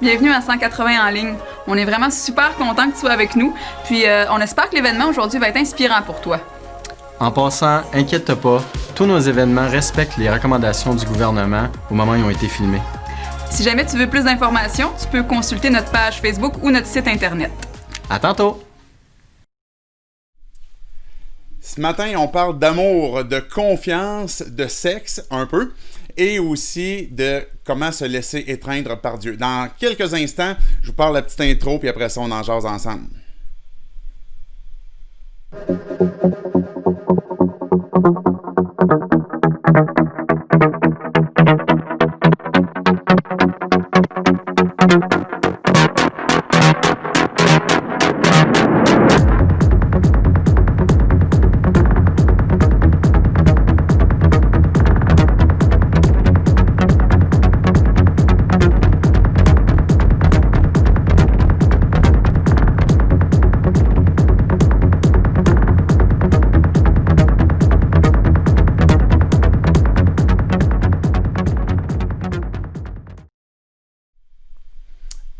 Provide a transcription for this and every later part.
Bienvenue à 180 en ligne. On est vraiment super content que tu sois avec nous, puis on espère que l'événement aujourd'hui va être inspirant pour toi. En passant, inquiète-toi pas, tous nos événements respectent les recommandations du gouvernement au moment où ils ont été filmés. Si jamais tu veux plus d'informations, tu peux consulter notre page Facebook ou notre site Internet. À tantôt! Ce matin, on parle d'amour, de confiance, de sexe un peu, et aussi de comment se laisser étreindre par Dieu. Dans quelques instants, je vous parle de la petite intro, puis après ça, on en jase ensemble.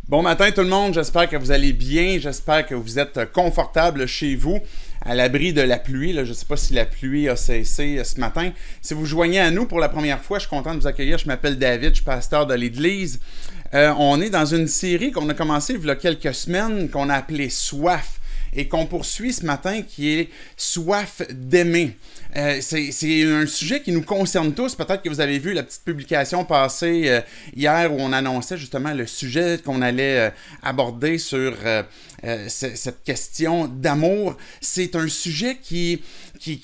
Bon matin tout le monde, j'espère que vous allez bien, j'espère que vous êtes confortable chez vous, à l'abri de la pluie. Là, je ne sais pas si la pluie a cessé ce matin. Si vous joignez à nous pour la première fois, je suis content de vous accueillir. Je m'appelle David, je suis pasteur de l'Église. On est dans une série qu'on a commencée il y a quelques semaines, qu'on a appelée Soif, et qu'on poursuit ce matin, qui est Soif d'aimer. C'est un sujet qui nous concerne tous. Peut-être que vous avez vu la petite publication passée hier où on annonçait justement le sujet qu'on allait aborder sur cette question d'amour. C'est un sujet qui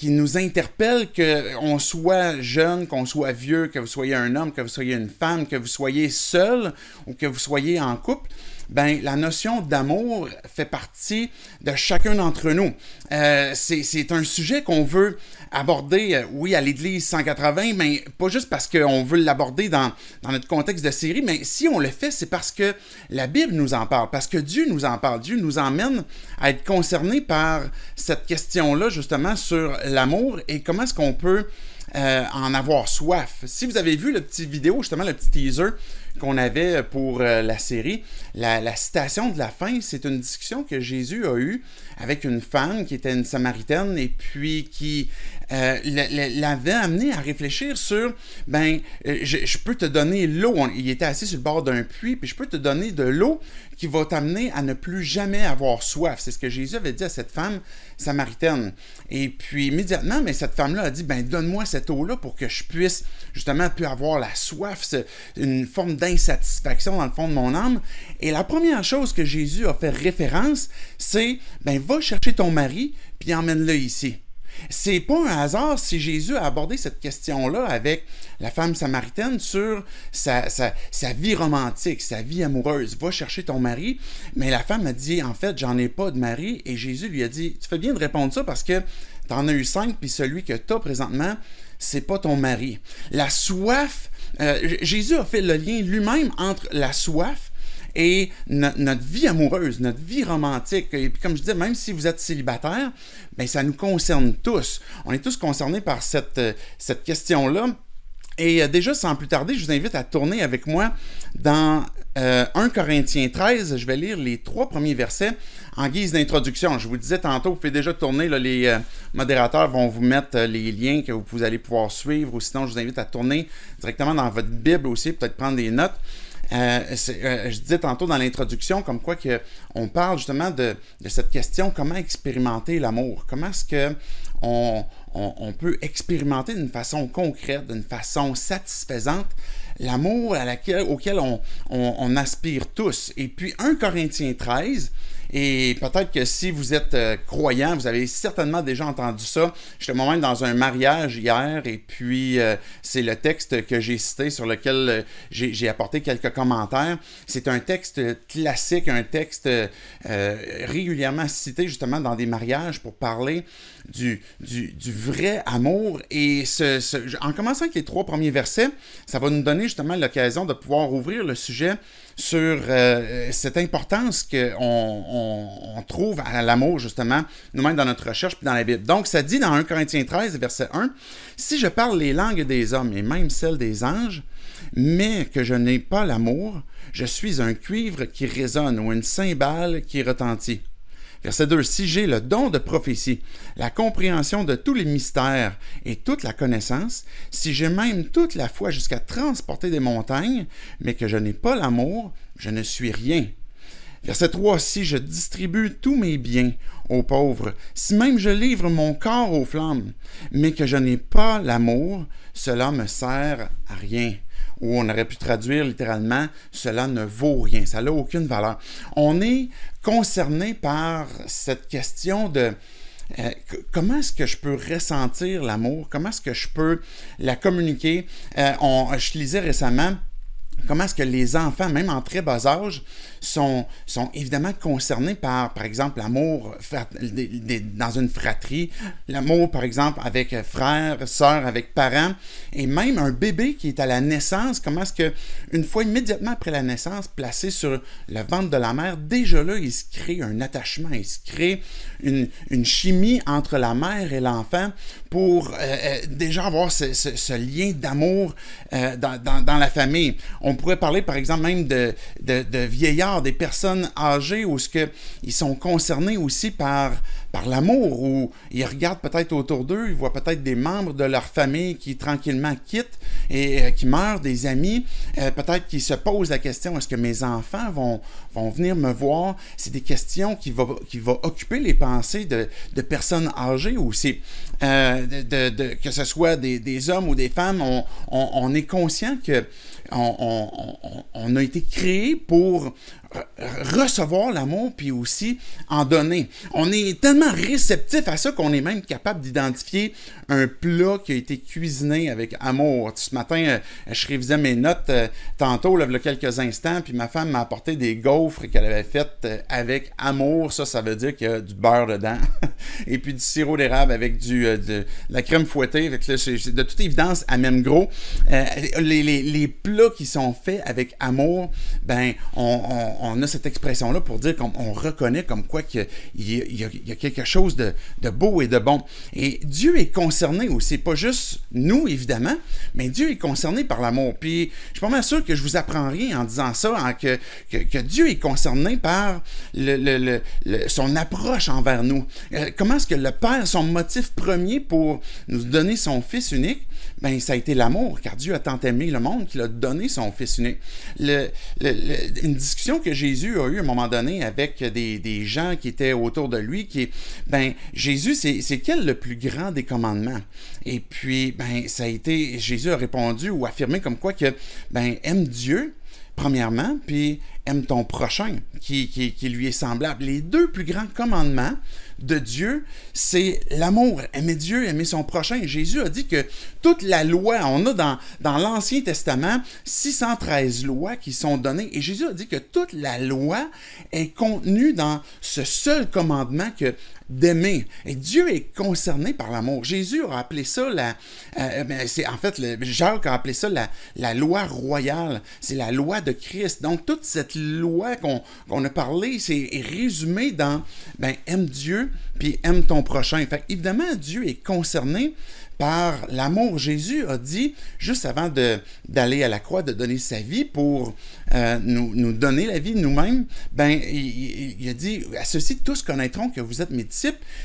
nous interpelle, qu'on soit jeune, qu'on soit vieux, que vous soyez un homme, que vous soyez une femme, que vous soyez seul ou que vous soyez en couple. Ben, la notion d'amour fait partie de chacun d'entre nous. C'est un sujet qu'on veut aborder, oui, à l'Église 180, mais pas juste parce qu'on veut l'aborder dans notre contexte de série, mais si on le fait, c'est parce que la Bible nous en parle, parce que Dieu nous en parle. Dieu nous emmène à être concernés par cette question-là, justement, sur l'amour et comment est-ce qu'on peut en avoir soif. Si vous avez vu le petit vidéo, justement, le petit teaser qu'on avait pour la série, la citation de la fin, c'est une discussion que Jésus a eue avec une femme qui était une Samaritaine et puis qui l'avait amené à réfléchir sur, je peux te donner l'eau. Il était assis sur le bord d'un puits, puis je peux te donner de l'eau qui va t'amener à ne plus jamais avoir soif. C'est ce que Jésus avait dit à cette femme samaritaine. Et puis immédiatement, mais cette femme-là a dit, donne-moi cette eau-là pour que je puisse justement plus avoir la soif. C'est une forme d'insatisfaction dans le fond de mon âme. Et la première chose que Jésus a fait référence, c'est, va chercher ton mari, puis emmène-le ici. C'est pas un hasard si Jésus a abordé cette question-là avec la femme samaritaine sur sa vie romantique, sa vie amoureuse. Va chercher ton mari. Mais la femme a dit, en fait, j'en ai pas de mari. Et Jésus lui a dit, tu fais bien de répondre ça parce que t'en as eu 5, puis celui que t'as présentement, c'est pas ton mari. La soif, Jésus a fait le lien lui-même entre la soif et notre vie amoureuse, notre vie romantique. Et puis comme je disais, même si vous êtes célibataire, ça nous concerne tous. On est tous concernés par cette question-là. Et déjà, sans plus tarder, je vous invite à tourner avec moi dans 1 Corinthiens 13. Je vais lire les 3 premiers versets en guise d'introduction. Je vous disais tantôt, vous pouvez déjà tourner, là, les modérateurs vont vous mettre les liens que vous allez pouvoir suivre, ou sinon, je vous invite à tourner directement dans votre Bible aussi, peut-être prendre des notes. Je disais tantôt dans l'introduction comme quoi que on parle justement de cette question, comment expérimenter l'amour, comment est-ce que on peut expérimenter d'une façon concrète, d'une façon satisfaisante l'amour auquel on aspire tous. Et puis 1 Corinthiens 13, et peut-être que si vous êtes croyant, vous avez certainement déjà entendu ça. J'étais moi-même dans un mariage hier, et puis c'est le texte que j'ai cité, sur lequel j'ai apporté quelques commentaires. C'est un texte classique, un texte régulièrement cité justement dans des mariages pour parler du vrai amour. Et en commençant avec les 3 premiers versets, ça va nous donner justement l'occasion de pouvoir ouvrir le sujet sur cette importance qu'on trouve à l'amour, justement, nous-mêmes dans notre recherche puis dans la Bible. Donc, ça dit dans 1 Corinthiens 13, verset 1, « Si je parle les langues des hommes et même celles des anges, mais que je n'ai pas l'amour, je suis un cuivre qui résonne ou une cymbale qui retentit. » Verset 2, « Si j'ai le don de prophétie, la compréhension de tous les mystères et toute la connaissance, si j'ai même toute la foi jusqu'à transporter des montagnes, mais que je n'ai pas l'amour, je ne suis rien. » Verset 3, « Si je distribue tous mes biens aux pauvres, si même je livre mon corps aux flammes, mais que je n'ai pas l'amour, cela me sert à rien. » Ou on aurait pu traduire littéralement « cela ne vaut rien », ça n'a aucune valeur. On est concerné par cette question de comment est-ce que je peux ressentir l'amour, comment est-ce que je peux la communiquer. Je lisais récemment comment est-ce que les enfants, même en très bas âge, sont évidemment concernés par exemple, l'amour dans une fratrie, l'amour, par exemple, avec frères, sœurs, avec parents, et même un bébé qui est à la naissance, comment est-ce que, une fois immédiatement après la naissance, placé sur le ventre de la mère, déjà là, il se crée un attachement, il se crée une chimie entre la mère et l'enfant pour déjà avoir ce lien d'amour dans la famille. On pourrait parler, par exemple, même de vieillards, des personnes âgées où ils sont concernés aussi par l'amour, où ils regardent peut-être autour d'eux, ils voient peut-être des membres de leur famille qui tranquillement quittent et qui meurent, des amis, peut-être qu'ils se posent la question, est-ce que mes enfants vont venir me voir? C'est des questions qui vont occuper les pensées de personnes âgées aussi. Que ce soit des hommes ou des femmes, on est conscient que on a été créé pour recevoir l'amour puis aussi en donner. On est tellement réceptif à ça qu'on est même capable d'identifier un plat qui a été cuisiné avec amour. Ce matin, je révisais mes notes tantôt, là, il y a quelques instants, puis ma femme m'a apporté des gaufres qu'elle avait faites avec amour. Ça veut dire qu'il y a du beurre dedans. Et puis du sirop d'érable avec de la crème fouettée. Fait que là, de toute évidence, à même gros. Les plats qui sont faits avec amour, ben, on a cette expression-là pour dire qu'on reconnaît comme quoi qu'il y a quelque chose de beau et de bon. Et Dieu est concerné aussi, pas juste nous, évidemment, mais Dieu est concerné par l'amour. Puis, je suis pas mal sûr que je vous apprends rien en disant ça, que Dieu est concerné par son approche envers nous. Comment est-ce que le Père, son motif premier pour nous donner son Fils unique, ben, ça a été l'amour, car Dieu a tant aimé le monde qu'il a donné son Fils unique. Une discussion que Jésus a eue à un moment donné avec des gens qui étaient autour de lui, Jésus, c'est quel le plus grand des commandements? Et puis, ça a été, Jésus a répondu ou affirmé comme quoi que, aime Dieu, premièrement, puis aime ton prochain, qui lui est semblable. Les deux plus grands commandements de Dieu, c'est l'amour, aimer Dieu, aimer son prochain. Jésus a dit que toute la loi, on a dans l'Ancien Testament 613 lois qui sont données, et Jésus a dit que toute la loi est contenue dans ce seul commandement que d'aimer. Et Dieu est concerné par l'amour. Jésus a appelé ça Jacques a appelé ça la loi royale. C'est la loi de Christ. Donc, toute cette loi qu'on a parlé, c'est résumé dans aime Dieu, puis aime ton prochain. Fait évidemment, Dieu est concerné par l'amour. Jésus a dit, juste avant d'aller à la croix, de donner sa vie pour nous donner la vie nous-mêmes, il a dit, à ceux-ci tous connaîtront que vous êtes mes disciples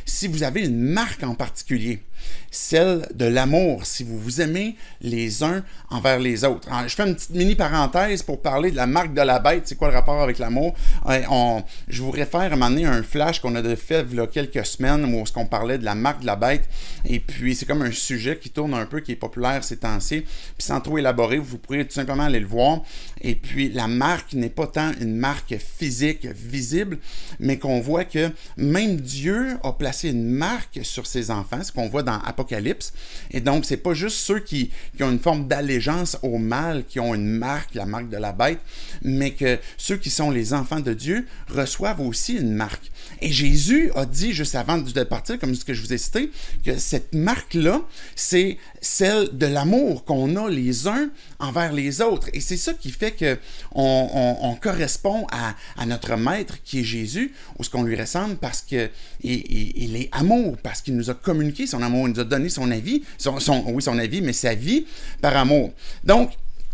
si vous avez une marque en particulier, celle de l'amour, si vous vous aimez les uns envers les autres. Alors, je fais une petite mini-parenthèse pour parler de la marque de la bête. C'est quoi le rapport avec l'amour? Je vous réfère à un moment donné à un flash qu'on a fait il y a quelques semaines où on parlait de la marque de la bête. Et puis, c'est comme un sujet qui tourne un peu, qui est populaire ces temps-ci. Puis, sans trop élaborer, vous pourrez tout simplement aller le voir. Et puis, la marque n'est pas tant une marque physique, visible, mais qu'on voit que même Dieu a placé une marque sur ses enfants. Ce qu'on voit dans Apocalypse. Et donc, c'est pas juste ceux qui ont une forme d'allégeance au mal, qui ont une marque, la marque de la bête, mais que ceux qui sont les enfants de Dieu reçoivent aussi une marque. Et Jésus a dit, juste avant de partir, comme ce que je vous ai cité, que cette marque-là, c'est celle de l'amour qu'on a les uns envers les autres. Et c'est ça qui fait qu'on correspond à notre Maître, qui est Jésus, ou ce qu'on lui ressemble, parce qu'il est amour, parce qu'il nous a communiqué son amour, il nous a donné son avis, son avis, mais sa vie par amour. Donc,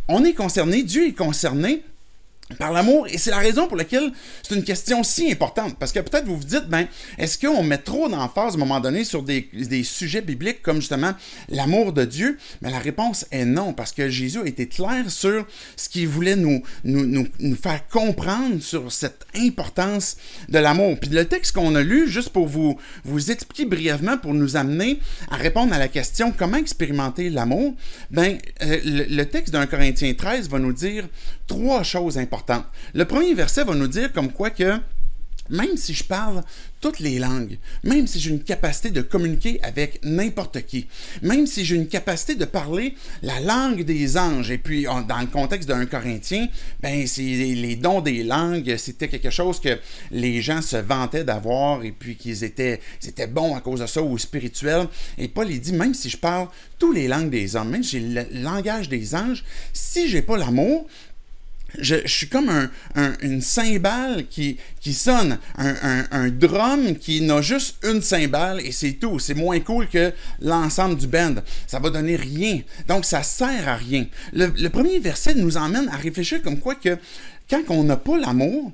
on est concerné, Dieu est concerné par l'amour, et c'est la raison pour laquelle c'est une question si importante, parce que peut-être vous vous dites, est-ce qu'on met trop d'emphase à un moment donné sur des sujets bibliques comme justement l'amour de Dieu? Mais la réponse est non, parce que Jésus a été clair sur ce qu'il voulait nous faire comprendre sur cette importance de l'amour. Puis le texte qu'on a lu, juste pour vous expliquer brièvement, pour nous amener à répondre à la question comment expérimenter l'amour, le texte d'un Corinthiens 13 va nous dire 3 choses importantes. Le premier verset va nous dire comme quoi que même si je parle toutes les langues, même si j'ai une capacité de communiquer avec n'importe qui, même si j'ai une capacité de parler la langue des anges, et puis dans le contexte d'un Corinthien, c'est les dons des langues, c'était quelque chose que les gens se vantaient d'avoir, et puis qu'ils étaient bons à cause de ça, ou spirituels. Et Paul, il dit, même si je parle toutes les langues des hommes, même si j'ai le langage des anges, si j'ai pas l'amour, je suis comme une cymbale qui sonne, un drum qui n'a juste une cymbale et c'est tout. C'est moins cool que l'ensemble du band. Ça va donner rien. Donc, ça sert à rien. Le premier verset nous emmène à réfléchir comme quoi que quand on n'a pas l'amour,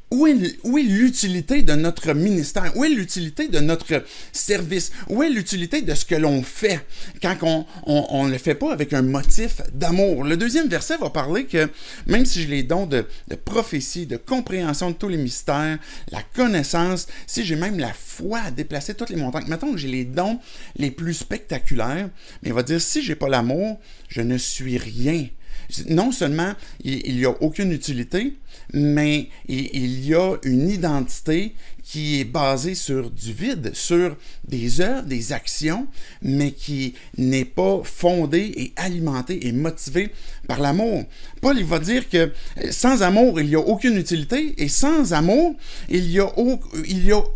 où est l'utilité de notre ministère? Où est l'utilité de notre service? Où est l'utilité de ce que l'on fait quand on ne le fait pas avec un motif d'amour? Le deuxième verset va parler que même si j'ai les dons de prophétie, de compréhension de tous les mystères, la connaissance, si j'ai même la foi à déplacer toutes les montagnes, mettons que j'ai les dons les plus spectaculaires, mais il va dire si j'ai pas l'amour, je ne suis rien. Non seulement il n'y a aucune utilité, mais il y a une identité qui est basée sur du vide, sur des œuvres, des actions, mais qui n'est pas fondée et alimentée et motivée par l'amour. Paul, il va dire que sans amour, il n'y a aucune utilité, et sans amour, il y a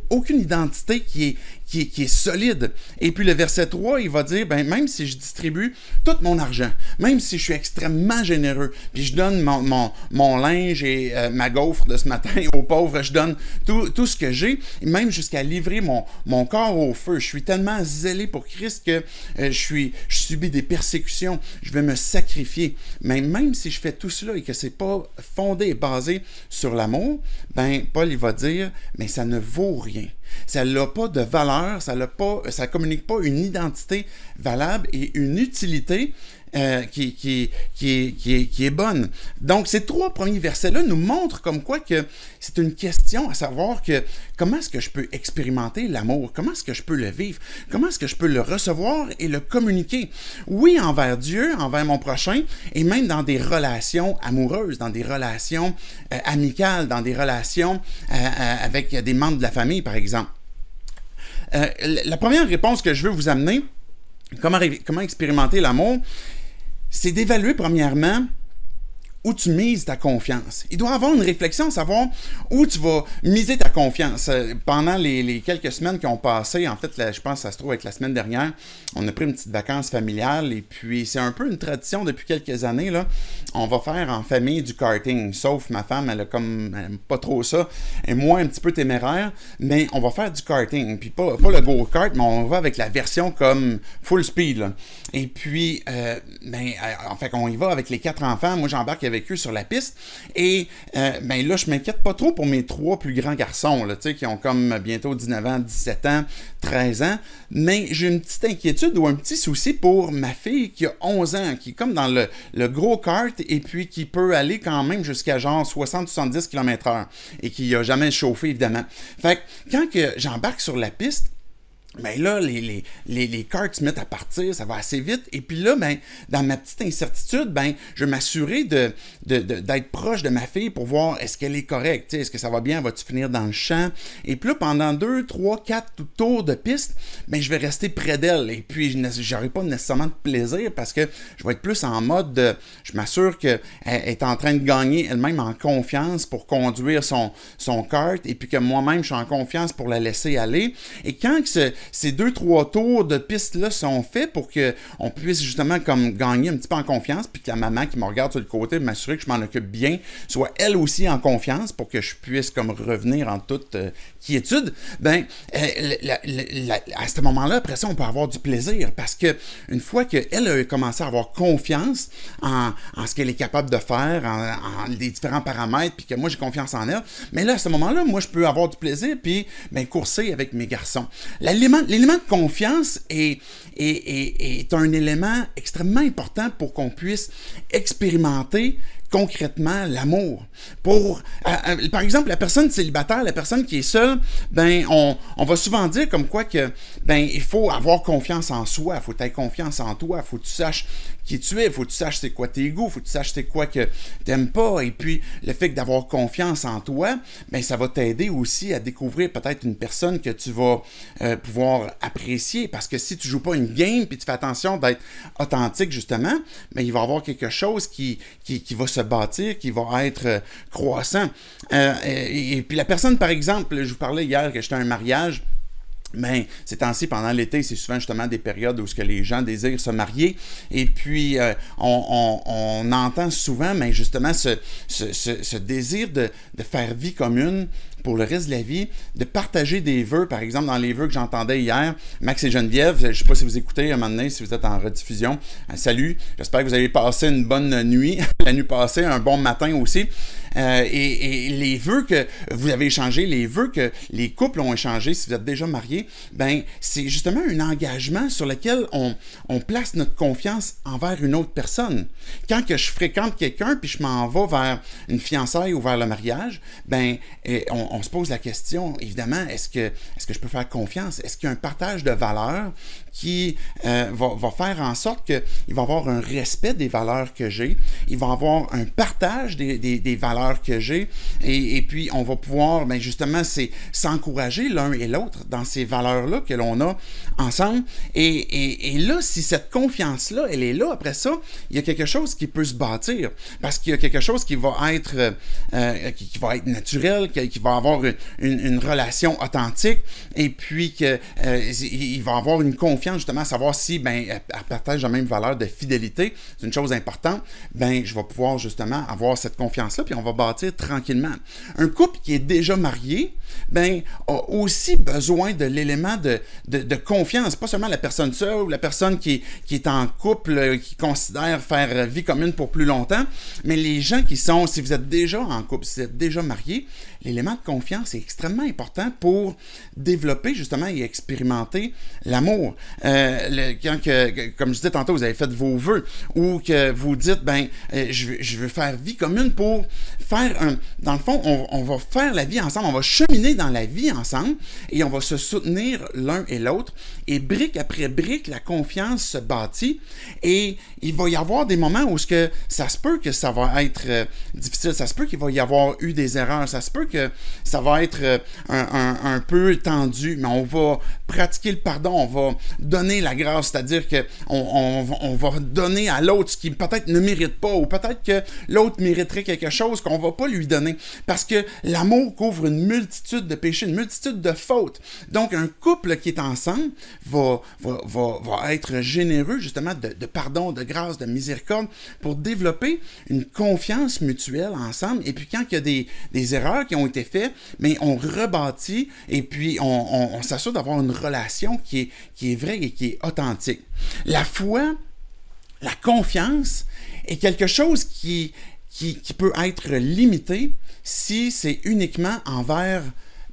aucune identité qui est solide. Et puis le verset 3, il va dire, même si je distribue tout mon argent, même si je suis extrêmement généreux, puis je donne mon linge et ma gaufre de ce matin aux pauvres, je donne tout ce que j'ai, même jusqu'à livrer mon corps au feu. Je suis tellement zélé pour Christ que je subis des persécutions, je vais me sacrifier. Mais même si je fais tout cela et que c'est pas fondé et basé sur l'amour, Paul, il va dire, mais ça ne vaut rien. Ça n'a pas de valeur, ça communique pas une identité valable et une utilité qui est bonne. Donc, ces 3 premiers versets-là nous montrent comme quoi que c'est une question à savoir que comment est-ce que je peux expérimenter l'amour? Comment est-ce que je peux le vivre? Comment est-ce que je peux le recevoir et le communiquer? Oui, envers Dieu, envers mon prochain, et même dans des relations amoureuses, dans des relations amicales, dans des relations avec des membres de la famille, par exemple. La première réponse que je veux vous amener, comment expérimenter l'amour, c'est d'évaluer premièrement où tu mises ta confiance. Il doit y avoir une réflexion, savoir où tu vas miser ta confiance. Pendant les quelques semaines qui ont passé, en fait, je pense que ça se trouve avec la semaine dernière, on a pris une petite vacance familiale et puis c'est un peu une tradition depuis quelques années, là. On va faire en famille du karting, sauf ma femme, elle aime pas trop ça, et moi un petit peu téméraire, mais on va faire du karting, puis pas le go-kart, mais on va avec la version comme full speed, là. Et puis, en fait, on y va avec les 4 enfants, moi j'embarque avec eux sur la piste. Et là, je m'inquiète pas trop pour mes 3 plus grands garçons, là, qui ont comme bientôt 19 ans, 17 ans, 13 ans. Mais j'ai une petite inquiétude ou un petit souci pour ma fille qui a 11 ans, qui est comme dans le gros kart et puis qui peut aller quand même jusqu'à genre 60-70 km/h et qui n'a jamais chauffé, évidemment. Fait que quand j'embarque sur la piste, ben là, les cartes se mettent à partir, ça va assez vite. Et puis là, ben, dans ma petite incertitude, ben, je vais m'assurer d'être proche de ma fille pour voir est-ce qu'elle est correcte, est-ce que ça va bien, va-tu finir dans le champ. Et puis là, pendant 2, 3, 4 tours de piste, ben, je vais rester près d'elle. Et puis, je n'aurai pas nécessairement de plaisir parce que je vais être plus en mode de, je m'assure qu'elle est en train de gagner elle-même en confiance pour conduire son kart et puis que moi-même, je suis en confiance pour la laisser aller. Et quand ces 2-3 tours de piste-là sont faits pour qu'on puisse justement comme gagner un petit peu en confiance, puis que la maman qui me regarde sur le côté, m'assurer que je m'en occupe bien, soit elle aussi en confiance pour que je puisse comme revenir en toute quiétude, ben à ce moment-là, après ça, on peut avoir du plaisir parce que une fois qu'elle a commencé à avoir confiance en ce qu'elle est capable de faire, en les différents paramètres, puis que moi j'ai confiance en elle, mais là, à ce moment-là, moi je peux avoir du plaisir, puis ben, courser avec mes garçons. L'élément de confiance est un élément extrêmement important pour qu'on puisse expérimenter concrètement l'amour. Par exemple, la personne célibataire, la personne qui est seule, ben on va souvent dire comme quoi que ben il faut avoir confiance en soi, il faut avoir confiance en toi, il faut que tu saches qui tu es, il faut que tu saches c'est quoi tes goûts, il faut que tu saches c'est quoi que t'aimes pas, et puis le fait d'avoir confiance en toi, ben ça va t'aider aussi à découvrir peut-être une personne que tu vas pouvoir apprécier, parce que si tu joues pas une game puis tu fais attention d'être authentique justement, ben il va y avoir quelque chose qui va se bâtir, qui va être croissant. Et puis la personne, par exemple, je vous parlais hier que j'étais à un mariage. Ben, ces temps-ci, pendant l'été, c'est souvent justement des périodes où ce que les gens désirent se marier. Et puis, on entend souvent, ben, justement, ce désir de faire vie commune pour le reste de la vie, de partager des vœux. Par exemple, dans les vœux que j'entendais hier, Max et Geneviève, je ne sais pas si vous écoutez un moment donné, si vous êtes en rediffusion. Salut, j'espère que vous avez passé une bonne nuit, la nuit passée, un bon matin aussi. Et les vœux que vous avez échangés, les vœux que les couples ont échangés, si vous êtes déjà mariés, ben c'est justement un engagement sur lequel on place notre confiance envers une autre personne. Quand que je fréquente quelqu'un puis je m'en vais vers une fiançaille ou vers le mariage, ben on se pose la question, évidemment, est-ce que je peux faire confiance? Est-ce qu'il y a un partage de valeurs qui va faire en sorte qu'il va y avoir un respect des valeurs que j'ai, il va y avoir un partage des valeurs que j'ai, et puis on va pouvoir, ben justement, s'encourager l'un et l'autre dans ces valeurs-là que l'on a ensemble. Et là, si cette confiance-là, elle est là, après ça, il y a quelque chose qui peut se bâtir, parce qu'il y a quelque chose qui va être naturel, qui va avoir une relation authentique, et puis qu'il va avoir une confiance justement à savoir si elle partage la même valeur de fidélité, c'est une chose importante, ben je vais pouvoir justement avoir cette confiance-là, puis on va bâtir tranquillement. Un couple qui est déjà marié, ben a aussi besoin de l'élément de confiance, pas seulement la personne seule ou la personne qui est en couple, qui considère faire vie commune pour plus longtemps, mais les gens qui sont, si vous êtes déjà en couple, si vous êtes déjà marié, l'élément de confiance est extrêmement important pour développer justement et expérimenter l'amour. Comme je disais tantôt, vous avez fait vos vœux ou que vous dites, je veux faire vie commune pour faire dans le fond, on va faire la vie ensemble, on va cheminer dans la vie ensemble et on va se soutenir l'un et l'autre, et brique après brique, la confiance se bâtit, et il va y avoir des moments où ça se peut que ça va être difficile, ça se peut qu'il va y avoir eu des erreurs, ça se peut que ça va être un peu tendu, mais on va pratiquer le pardon, on va donner la grâce, c'est-à-dire qu'on va donner à l'autre ce qui peut-être ne mérite pas, ou peut-être que l'autre mériterait quelque chose qu'on ne va pas lui donner, parce que l'amour couvre une multitude de péchés, une multitude de fautes. Donc, un couple qui est ensemble va être généreux justement de pardon, de grâce, de miséricorde, pour développer une confiance mutuelle ensemble, et puis quand il y a des erreurs qui ont été faites, mais on rebâtit, et puis on s'assure d'avoir une relation qui est vraie et qui est authentique. La foi, la confiance est quelque chose qui peut être limité si c'est uniquement envers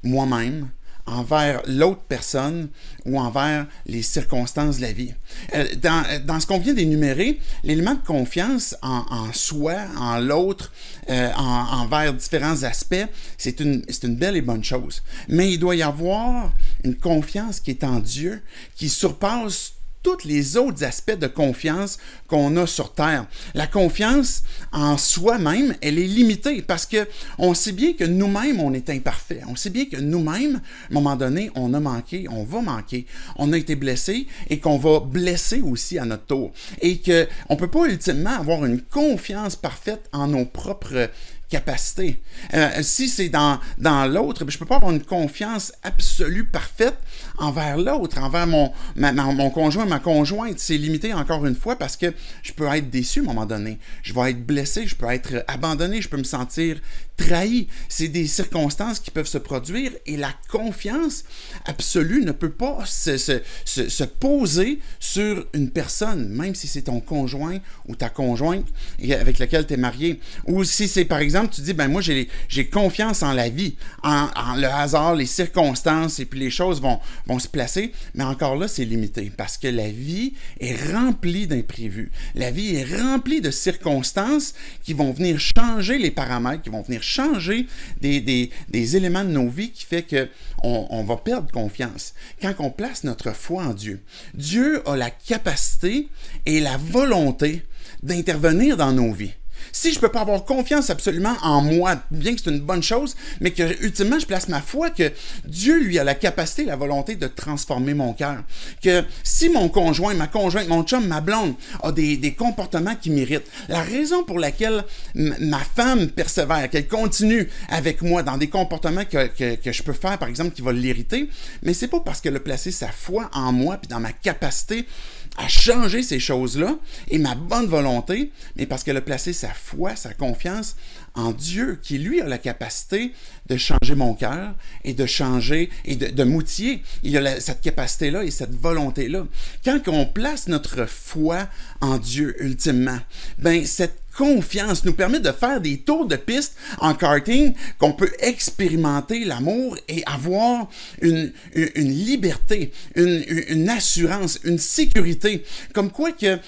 moi-même, envers l'autre personne ou envers les circonstances de la vie. Dans ce qu'on vient d'énumérer, l'élément de confiance en soi, en l'autre, envers différents aspects, c'est une belle et bonne chose. Mais il doit y avoir une confiance qui est en Dieu, qui surpasse tous les autres aspects de confiance qu'on a sur Terre. La confiance en soi-même, elle est limitée parce que on sait bien que nous-mêmes, on est imparfaits. On sait bien que nous-mêmes, à un moment donné, on a manqué, on va manquer, on a été blessé et qu'on va blesser aussi à notre tour. Et qu'on ne peut pas ultimement avoir une confiance parfaite en nos propres capacité. Si c'est dans l'autre, je ne peux pas avoir une confiance absolue, parfaite envers l'autre, envers mon conjoint, ma conjointe. C'est limité encore une fois parce que je peux être déçu à un moment donné. Je vais être blessé, je peux être abandonné, je peux me sentir trahi. C'est des circonstances qui peuvent se produire et la confiance absolue ne peut pas se poser sur une personne, même si c'est ton conjoint ou ta conjointe avec laquelle tu es marié. Ou si c'est par exemple tu dis, moi j'ai confiance en la vie, en le hasard, les circonstances, et puis les choses vont se placer, mais encore là, c'est limité, parce que la vie est remplie d'imprévus. La vie est remplie de circonstances qui vont venir changer les paramètres, qui vont venir changer des éléments de nos vies qui fait qu'on va perdre confiance. Quand on place notre foi en Dieu, Dieu a la capacité et la volonté d'intervenir dans nos vies. Si je ne peux pas avoir confiance absolument en moi, bien que c'est une bonne chose, mais que ultimement je place ma foi que Dieu lui a la capacité, la volonté de transformer mon cœur. Que si mon conjoint, ma conjointe, mon chum, ma blonde a des comportements qui m'irritent, la raison pour laquelle ma femme persévère, qu'elle continue avec moi dans des comportements que je peux faire, par exemple, qui vont l'irriter, mais c'est pas parce qu'elle a placé sa foi en moi puis dans ma capacité à changer ces choses-là et ma bonne volonté, mais parce qu'elle a placé sa foi, sa confiance en Dieu, qui lui a la capacité de changer mon cœur et de changer et de m'outiller. Il a cette capacité-là et cette volonté-là. Quand on place notre foi en Dieu, ultimement, cette confiance nous permet de faire des tours de piste en karting, qu'on peut expérimenter l'amour et avoir une liberté, une assurance, une sécurité. Comme quoi que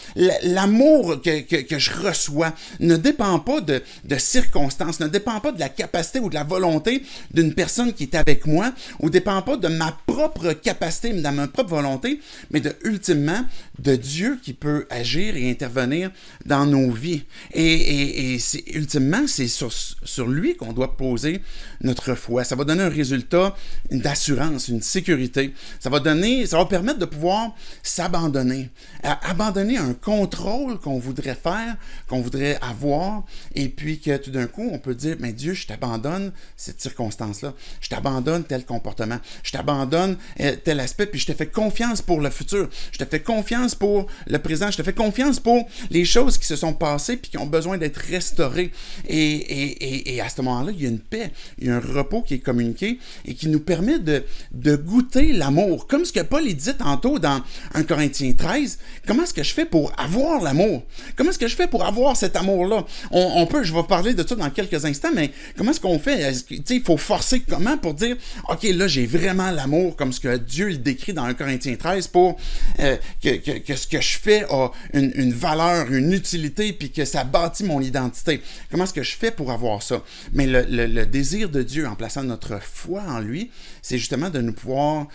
l'amour que je reçois ne dépend pas de circonstances, ne dépend pas de la capacité ou de la volonté d'une personne qui est avec moi, ou ne dépend pas de ma propre capacité, de ma propre volonté, mais ultimement de Dieu qui peut agir et intervenir dans nos vies. Et ultimement, c'est sur lui qu'on doit poser notre foi. Ça va donner un résultat d'assurance, une sécurité. Ça va permettre de pouvoir s'abandonner. Abandonner un contrôle qu'on voudrait faire, qu'on voudrait avoir, et puis que tout d'un coup, on peut dire, mais Dieu, je t'abandonne cette circonstance-là. Je t'abandonne tel comportement. Je t'abandonne tel aspect, puis je te fais confiance pour le futur. Je te fais confiance pour le présent. Je te fais confiance pour les choses qui se sont passées puis qui ont besoin d'être restaurées. Et à ce moment-là, il y a une paix, il y a un repos qui est communiqué et qui nous permet de goûter l'amour. Comme ce que Paul dit tantôt dans 1 Corinthiens 13, comment est-ce que je fais pour avoir l'amour? Comment est-ce que je fais pour avoir cet amour-là? Je vais parler de ça dans quelques instants, mais comment est-ce qu'on fait? Il faut forcer comment pour dire, OK, là, j'ai vraiment l'amour, comme ce que Dieu le décrit dans 1 Corinthiens 13, pour que ce que je fais a une valeur, une utilité, puis que ça bâtit mon identité. Comment est-ce que je fais pour avoir ça? Mais le désir de Dieu, en plaçant notre foi en lui, c'est justement de pouvoir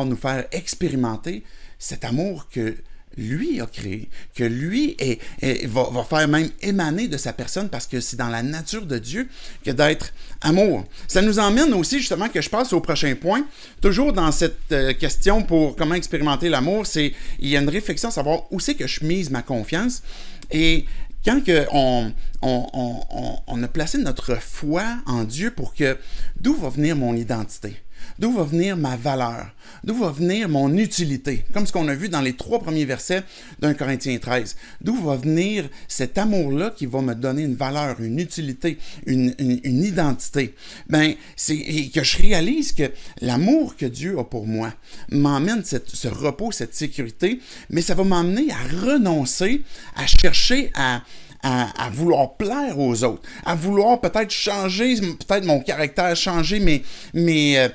nous faire expérimenter cet amour que lui a créé, que lui va faire même émaner de sa personne, parce que c'est dans la nature de Dieu que d'être amour. Ça nous emmène aussi justement que je passe au prochain point. Toujours dans cette question pour comment expérimenter l'amour, il y a une réflexion à savoir où c'est que je mise ma confiance. Et quand on a placé notre foi en Dieu d'où va venir mon identité? D'où va venir ma valeur? D'où va venir mon utilité? Comme ce qu'on a vu dans les 3 premiers versets d'1 Corinthiens 13. D'où va venir cet amour-là qui va me donner une valeur, une utilité, une identité? Et que je réalise que l'amour que Dieu a pour moi m'emmène ce repos, cette sécurité, mais ça va m'emmener à renoncer, à chercher à à vouloir plaire aux autres, à vouloir peut-être changer, peut-être mon caractère, changer ma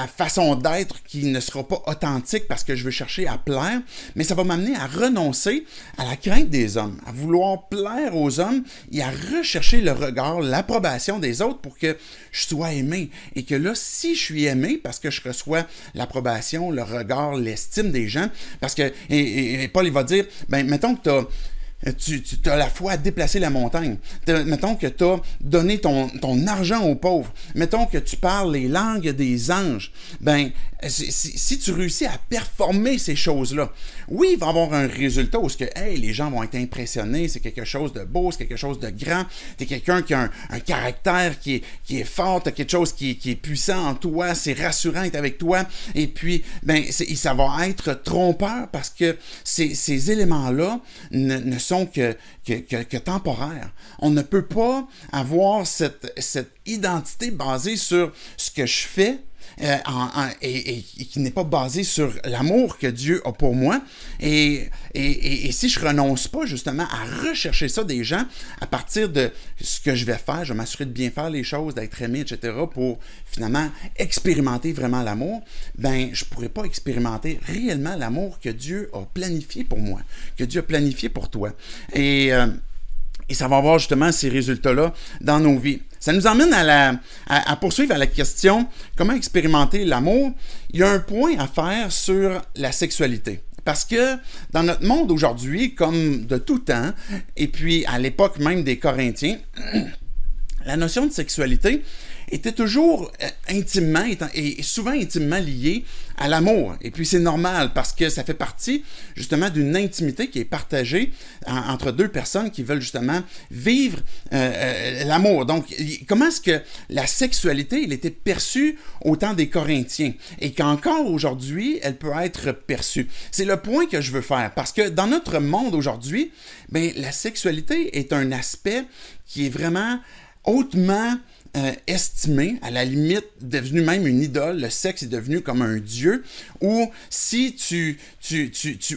façon d'être qui ne sera pas authentique parce que je veux chercher à plaire, mais ça va m'amener à renoncer à la crainte des hommes, à vouloir plaire aux hommes et à rechercher le regard, l'approbation des autres pour que je sois aimé. Et que là, si je suis aimé parce que je reçois l'approbation, le regard, l'estime des gens, parce que, et Paul, il va dire, ben, mettons que tu as la foi à déplacer la montagne. Mettons que tu as donné ton argent aux pauvres. Mettons que tu parles les langues des anges. Ben, si tu réussis à performer ces choses-là, oui, il va y avoir un résultat où les gens vont être impressionnés, c'est quelque chose de beau, c'est quelque chose de grand, tu es quelqu'un qui a un caractère qui est fort, tu as quelque chose qui est puissant en toi, c'est rassurant d'être avec toi, et puis, ben, ça va être trompeur parce que ces éléments-là ne sont que temporaires. On ne peut pas avoir cette identité basée sur ce que je fais et qui n'est pas basée sur l'amour que Dieu a pour moi. Et si je renonce pas justement à rechercher ça des gens, à partir de ce que je vais faire, je vais m'assurer de bien faire les choses, d'être aimé, etc., pour finalement expérimenter vraiment l'amour, ben je pourrais pas expérimenter réellement l'amour que Dieu a planifié pour moi, que Dieu a planifié pour toi. Et ça va avoir justement ces résultats-là dans nos vies. Ça nous emmène à poursuivre à la question « Comment expérimenter l'amour? » Il y a un point à faire sur la sexualité. Parce que dans notre monde aujourd'hui, comme de tout temps, et puis à l'époque même des Corinthiens, la notion de sexualité était toujours intimement et souvent intimement liée à l'amour. Et puis c'est normal parce que ça fait partie justement d'une intimité qui est partagée entre deux personnes qui veulent justement vivre l'amour. Donc comment est-ce que la sexualité elle était perçue au temps des Corinthiens et qu'encore aujourd'hui elle peut être perçue? C'est le point que je veux faire parce que dans notre monde aujourd'hui, ben, la sexualité est un aspect qui est vraiment hautement estimé, à la limite devenu même une idole. Le sexe est devenu comme un dieu, où si tu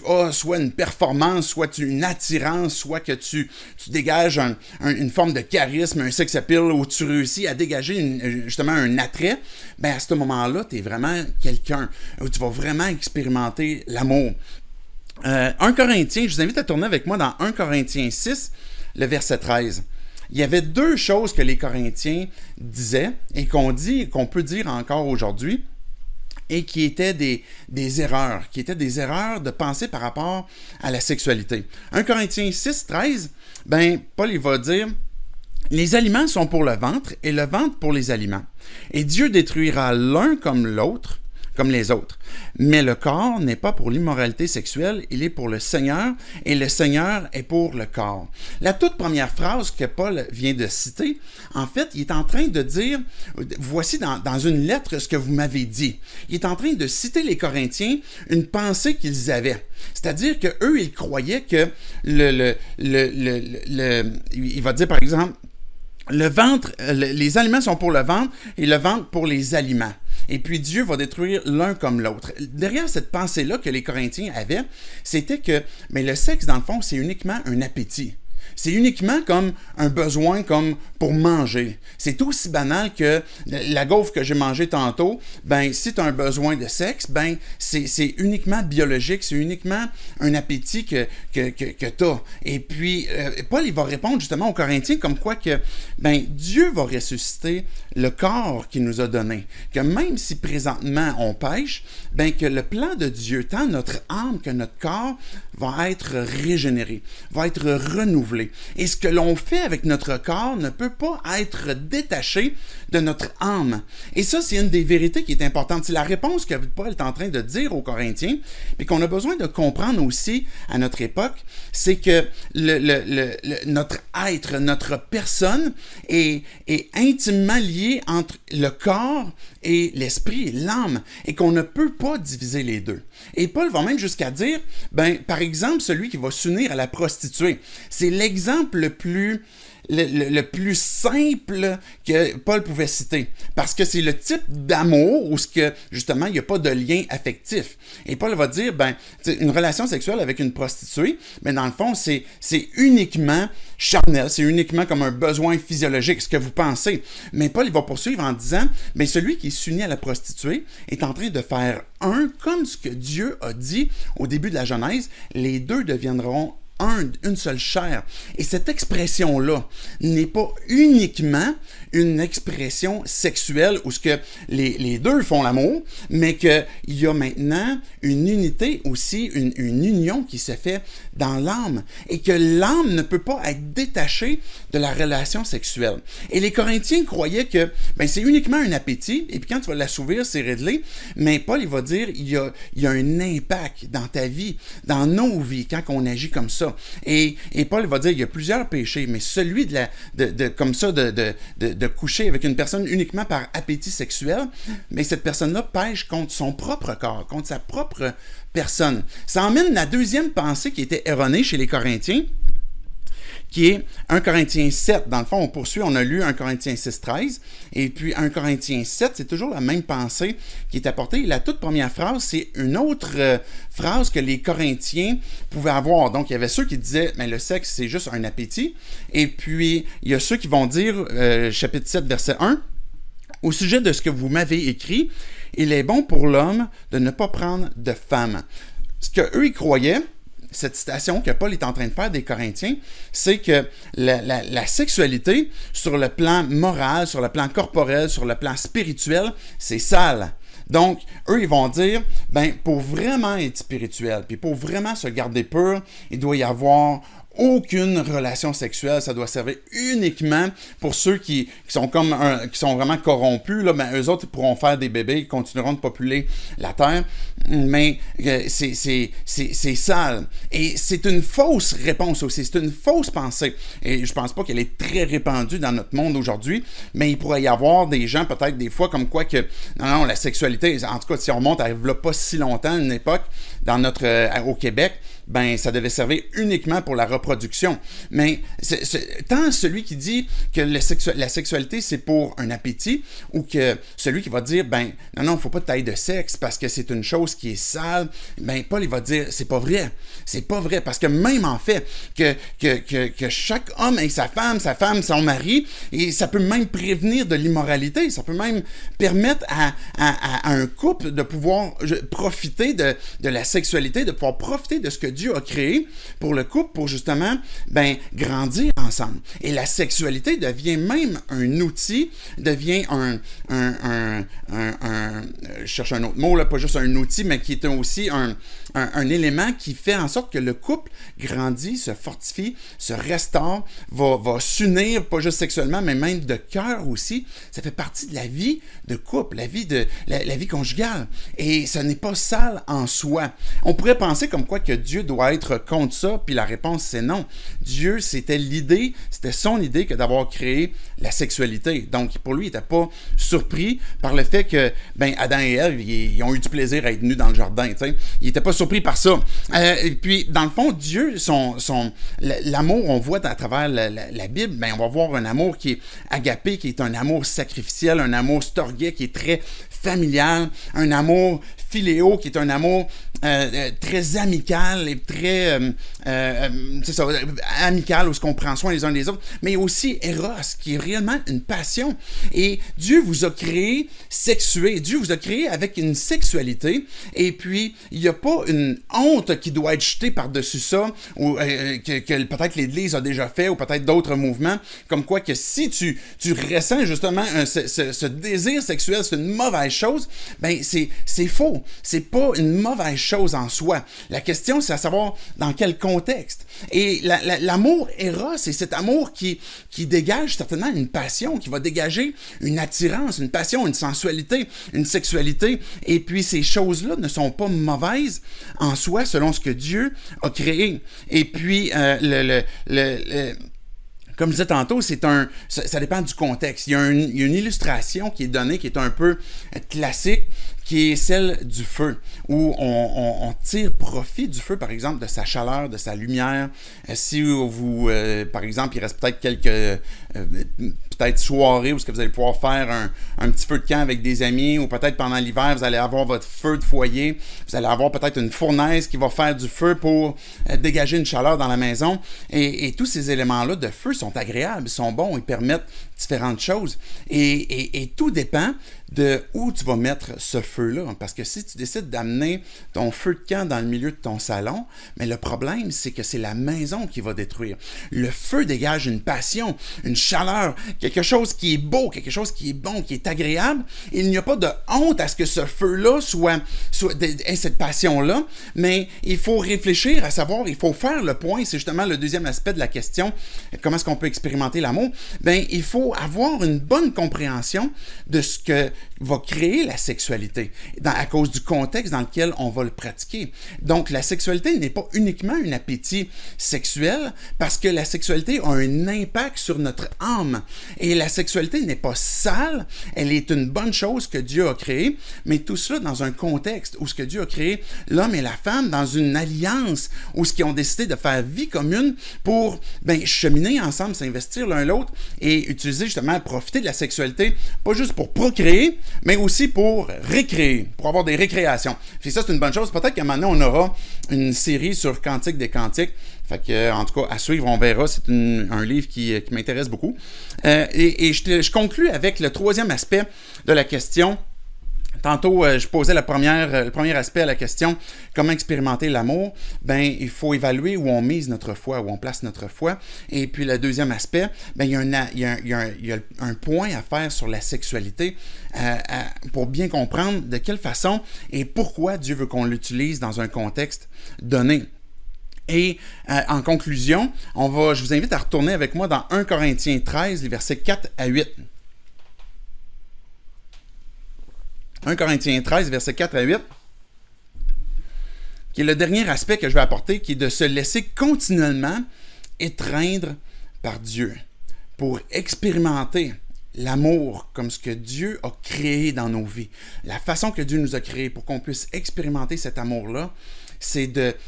as soit une performance, soit une attirance, soit que tu dégages une forme de charisme, un sex appeal, où tu réussis à dégager justement un attrait, ben à ce moment-là, tu es vraiment quelqu'un, où tu vas vraiment expérimenter l'amour. 1 Corinthiens, je vous invite à tourner avec moi dans 1 Corinthiens 6, le verset 13. Il y avait deux choses que les Corinthiens disaient et qu'on peut dire encore aujourd'hui et qui étaient des erreurs, de pensée par rapport à la sexualité. 1 Corinthiens 6, 13, ben, Paul il va dire « Les aliments sont pour le ventre et le ventre pour les aliments. Et Dieu détruira l'un comme l'autre, comme les autres. Mais le corps n'est pas pour l'immoralité sexuelle, il est pour le Seigneur, et le Seigneur est pour le corps. » La toute première phrase que Paul vient de citer, en fait, il est en train de dire, voici dans une lettre ce que vous m'avez dit. Il est en train de citer les Corinthiens une pensée qu'ils avaient. C'est-à-dire qu'eux, ils croyaient que il va dire par exemple, le ventre, les aliments sont pour le ventre et le ventre pour les aliments. Et puis Dieu va détruire l'un comme l'autre. Derrière cette pensée-là que les Corinthiens avaient, c'était que le sexe, dans le fond, c'est uniquement un appétit. C'est uniquement comme un besoin comme pour manger. C'est aussi banal que la gaufre que j'ai mangée tantôt. Ben, si tu as un besoin de sexe, ben, c'est uniquement biologique, c'est uniquement un appétit que tu as. Et puis, Paul, il va répondre justement aux Corinthiens comme quoi que ben, Dieu va ressusciter le corps qu'il nous a donné. Que même si présentement on pêche, ben, que le plan de Dieu, tant notre âme que notre corps, va être régénéré, va être renouvelé. Et ce que l'on fait avec notre corps ne peut pas être détaché de notre âme. Et ça, c'est une des vérités qui est importante. C'est la réponse que Paul est en train de dire aux Corinthiens, puis qu'on a besoin de comprendre aussi à notre époque, c'est que notre être, notre personne est intimement lié entre le corps et l'esprit, l'âme, et qu'on ne peut pas diviser les deux. Et Paul va même jusqu'à dire, ben, par exemple, celui qui va s'unir à la prostituée, c'est l'exemple le plus le plus simple que Paul pouvait citer. Parce que c'est le type d'amour où, justement, il n'y a pas de lien affectif. Et Paul va dire, une relation sexuelle avec une prostituée, mais dans le fond, c'est uniquement charnel, c'est uniquement comme un besoin physiologique, ce que vous pensez. Mais Paul, il va poursuivre en disant, mais celui qui s'unit à la prostituée est en train de faire un, comme ce que Dieu a dit au début de la Genèse, les deux deviendront une seule chair. Et cette expression-là n'est pas uniquement une expression sexuelle où ce que les deux font l'amour, mais qu'il y a maintenant une unité aussi, une union qui se fait dans l'âme et que l'âme ne peut pas être détachée de la relation sexuelle. Et les Corinthiens croyaient que c'est uniquement un appétit et puis quand tu vas l'assouvir, c'est réglé, mais Paul il va dire il y a un impact dans ta vie, dans nos vies quand on agit comme ça. Et Paul va dire il y a plusieurs péchés, mais celui de coucher avec une personne uniquement par appétit sexuel, mais cette personne-là pêche contre son propre corps, contre sa propre personne. Ça emmène la deuxième pensée qui était erronée chez les Corinthiens, qui est 1 Corinthiens 7. Dans le fond, on poursuit, on a lu 1 Corinthiens 6, 13, et puis 1 Corinthiens 7, c'est toujours la même pensée qui est apportée. La toute première phrase, c'est une autre phrase que les Corinthiens pouvaient avoir. Donc, il y avait ceux qui disaient, mais le sexe, c'est juste un appétit. Et puis, il y a ceux qui vont dire, chapitre 7, verset 1, au sujet de ce que vous m'avez écrit, il est bon pour l'homme de ne pas prendre de femme. Ce qu'eux, ils croyaient, cette citation que Paul est en train de faire des Corinthiens, c'est que la sexualité, sur le plan moral, sur le plan corporel, sur le plan spirituel, c'est sale. Donc, eux, ils vont dire, pour vraiment être spirituel, puis pour vraiment se garder pur, il doit y avoir aucune relation sexuelle, ça doit servir uniquement pour ceux qui sont vraiment corrompus. Là, eux autres pourront faire des bébés, ils continueront de populer la terre, mais c'est sale. Et c'est une fausse réponse aussi, c'est une fausse pensée. Et je pense pas qu'elle est très répandue dans notre monde aujourd'hui, mais il pourrait y avoir des gens, peut-être des fois, comme quoi que, non, la sexualité, en tout cas, si on remonte à pas si longtemps, une époque, au Québec, ça devait servir uniquement pour la reproduction. Mais tant celui qui dit que la sexualité, c'est pour un appétit, ou que celui qui va dire, non, il ne faut pas de taille de sexe parce que c'est une chose qui est sale, Paul, il va dire, c'est pas vrai. C'est pas vrai, parce que même en fait, que chaque homme ait sa femme, son mari, et ça peut même prévenir de l'immoralité, ça peut même permettre à un couple de pouvoir profiter de la sexualité, de pouvoir profiter de ce que Dieu a créé pour le couple, pour justement, grandir ensemble. Et la sexualité devient même un outil, devient je cherche un autre mot, là, pas juste un outil, mais qui est aussi un élément qui fait en sorte que le couple grandit, se fortifie, se restaure, va s'unir, pas juste sexuellement, mais même de cœur aussi. Ça fait partie de la vie de couple, la vie conjugale. Et ce n'est pas sale en soi. On pourrait penser comme quoi que Dieu doit être contre ça, puis la réponse c'est non. Dieu, c'était son idée que d'avoir créé la sexualité. Donc pour lui, il n'était pas surpris par le fait que Adam et Ève, ils ont eu du plaisir à être nus dans le jardin. T'sais. Il n'était pas surpris par ça. Et puis dans le fond, Dieu, l'amour, on voit à travers la Bible, on va voir un amour qui est agapé, qui est un amour sacrificiel, un amour storgé, qui est très familial, un amour philéo, qui est un amour très amical et très amical, où on prend soin les uns des autres, mais aussi Eros, qui est réellement une passion. Et Dieu vous a créé sexué, Dieu vous a créé avec une sexualité, et puis il n'y a pas une honte qui doit être jetée par-dessus ça, ou que peut-être l'Église a déjà fait, ou peut-être d'autres mouvements, comme quoi que si tu ressens justement ce désir sexuel, c'est une mauvaise chose, c'est faux. C'est pas une mauvaise chose en soi. La question, c'est à savoir dans quel contexte. Et l'amour Eros, c'est cet amour qui dégage certainement une passion, qui va dégager une attirance, une passion, une sensualité, une sexualité. Et puis ces choses-là ne sont pas mauvaises en soi selon ce que Dieu a créé. Et puis comme je disais tantôt, ça dépend du contexte. Il y a une illustration qui est donnée, qui est un peu classique, qui est celle du feu, où on tire profit du feu, par exemple, de sa chaleur, de sa lumière. Si vous, par exemple, il reste peut-être quelques soirées où vous allez pouvoir faire un petit feu de camp avec des amis, ou peut-être pendant l'hiver, vous allez avoir votre feu de foyer, vous allez avoir peut-être une fournaise qui va faire du feu pour dégager une chaleur dans la maison. Et tous ces éléments-là de feu sont agréables, sont bons, ils permettent différentes choses. Et tout dépend de où tu vas mettre ce feu-là. Parce que si tu décides d'amener ton feu de camp dans le milieu de ton salon, mais le problème, c'est que c'est la maison qui va détruire. Le feu dégage une passion, une chaleur, quelque chose qui est beau, quelque chose qui est bon, qui est agréable. Il n'y a pas de honte à ce que ce feu-là ait cette passion-là, mais il faut réfléchir à savoir, il faut faire le point. C'est justement le deuxième aspect de la question. Comment est-ce qu'on peut expérimenter l'amour? Bien, il faut avoir une bonne compréhension de ce que va créer la sexualité, à cause du contexte dans lequel on va le pratiquer. Donc, la sexualité n'est pas uniquement un appétit sexuel, parce que la sexualité a un impact sur notre âme. Et la sexualité n'est pas sale, elle est une bonne chose que Dieu a créée, mais tout cela dans un contexte où ce que Dieu a créé l'homme et la femme dans une alliance, où ce qu'ils ont décidé de faire vie commune pour cheminer ensemble, s'investir l'un l'autre et utiliser justement, profiter de la sexualité, pas juste pour procréer, mais aussi pour récréer, pour avoir des récréations. Puis ça, c'est une bonne chose. Peut-être qu'à un moment donné, on aura une série sur Cantique des Cantiques. Fait que, en tout cas, à suivre, on verra. C'est un livre qui m'intéresse beaucoup. Et je conclue avec le troisième aspect de la question. Tantôt, je posais le premier aspect à la question, comment expérimenter l'amour? Il faut évaluer où on mise notre foi, où on place notre foi. Et puis, le deuxième aspect, il y a un point à faire sur la sexualité pour bien comprendre de quelle façon et pourquoi Dieu veut qu'on l'utilise dans un contexte donné. Et en conclusion, je vous invite à retourner avec moi dans 1 Corinthiens 13, les versets 4 à 8. 1 Corinthiens 13, versets 4 à 8, qui est le dernier aspect que je vais apporter, qui est de se laisser continuellement étreindre par Dieu pour expérimenter l'amour comme ce que Dieu a créé dans nos vies. La façon que Dieu nous a créés pour qu'on puisse expérimenter cet amour-là, c'est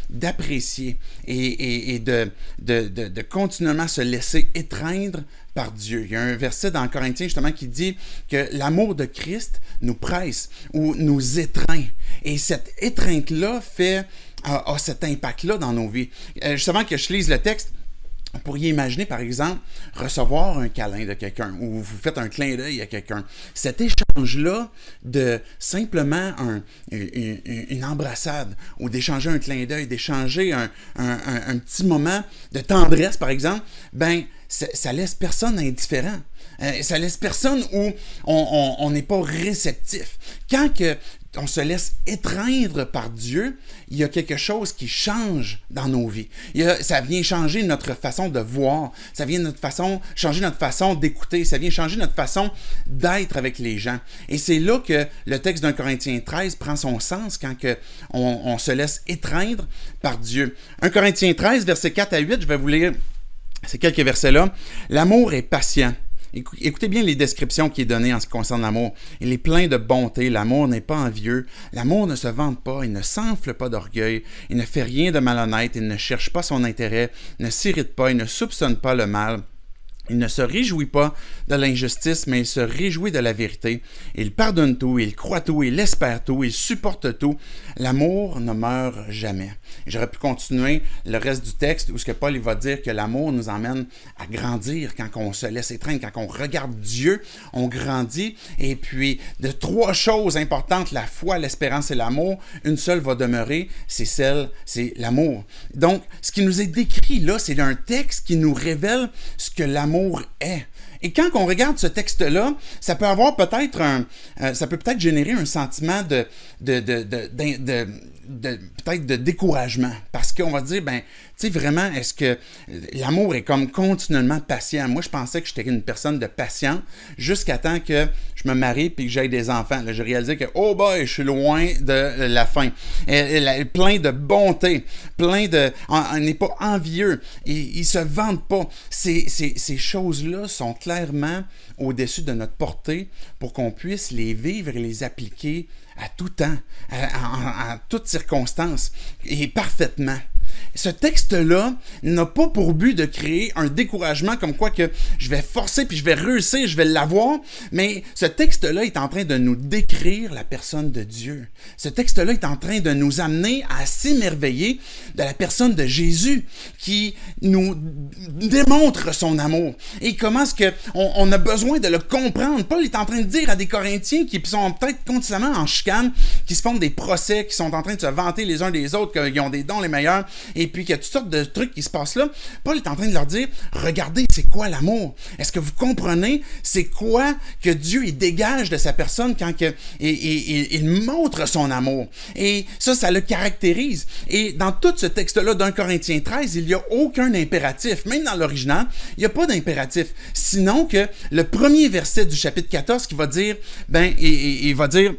d'apprécier et de continuellement se laisser étreindre par Dieu. Il y a un verset dans Corinthiens justement qui dit que l'amour de Christ nous presse ou nous étreint. Et cette étreinte-là a cet impact-là dans nos vies. Justement que je lise le texte, vous pourriez imaginer, par exemple, recevoir un câlin de quelqu'un ou vous faites un clin d'œil à quelqu'un. Cet échange-là de simplement une embrassade ou d'échanger un clin d'œil, d'échanger un petit moment de tendresse, par exemple, ça laisse personne indifférent. Ça laisse personne où on n'est pas réceptif. Quand on se laisse étreindre par Dieu, il y a quelque chose qui change dans nos vies. Ça vient changer notre façon de voir, ça vient changer notre façon d'écouter, ça vient changer notre façon d'être avec les gens. Et c'est là que le texte d'un Corinthiens 13 prend son sens quand on se laisse étreindre par Dieu. 1 Corinthiens 13, versets 4 à 8, je vais vous lire ces quelques versets-là. L'amour est patient. Écoutez bien les descriptions qui est données en ce qui concerne l'amour. Il est plein de bonté, l'amour n'est pas envieux, l'amour ne se vante pas, il ne s'enfle pas d'orgueil, il ne fait rien de malhonnête, il ne cherche pas son intérêt, ne s'irrite pas, il ne soupçonne pas le mal. Il ne se réjouit pas de l'injustice, mais il se réjouit de la vérité. Il pardonne tout, il croit tout, il espère tout, il supporte tout. L'amour ne meurt jamais. Et j'aurais pu continuer le reste du texte où ce que Paul il va dire que l'amour nous emmène à grandir quand on se laisse étreindre, quand on regarde Dieu, on grandit. Et puis, de trois choses importantes, la foi, l'espérance et l'amour, une seule va demeurer, c'est l'amour. Donc, ce qui nous est décrit là, c'est un texte qui nous révèle ce que l'amour est. Et quand on regarde ce texte-là, ça peut avoir peut-être ça peut peut-être générer un sentiment peut-être de découragement. Parce qu'on va dire, Tu sais, vraiment, est-ce que l'amour est comme continuellement patient? Moi, je pensais que j'étais une personne de patience jusqu'à temps que je me marie puis que j'aie des enfants. Là, j'ai réalisé que, oh boy, je suis loin de la fin. Plein de bonté, on n'est pas envieux. Ils se vantent pas. Ces choses-là sont clairement au-dessus de notre portée pour qu'on puisse les vivre et les appliquer à tout temps, en toutes circonstances et parfaitement. Ce texte-là n'a pas pour but de créer un découragement comme quoi que je vais forcer puis je vais réussir, je vais l'avoir, mais ce texte-là est en train de nous décrire la personne de Dieu. Ce texte-là est en train de nous amener à s'émerveiller de la personne de Jésus qui nous démontre son amour. Et comment est-ce qu'on a besoin de le comprendre? Paul est en train de dire à des Corinthiens qui sont peut-être constamment en chicane, qui se font des procès, qui sont en train de se vanter les uns des autres, qu'ils ont des dons les meilleurs, et puis qu'il y a toutes sortes de trucs qui se passent là. Paul est en train de leur dire, regardez, c'est quoi l'amour? Est-ce que vous comprenez c'est quoi que Dieu il dégage de sa personne quand il montre son amour? Et ça le caractérise. Et dans tout ce texte-là d'un Corinthiens 13, il n'y a aucun impératif. Même dans l'original, il n'y a pas d'impératif. Sinon que le premier verset du chapitre 14 qui va dire, il va dire,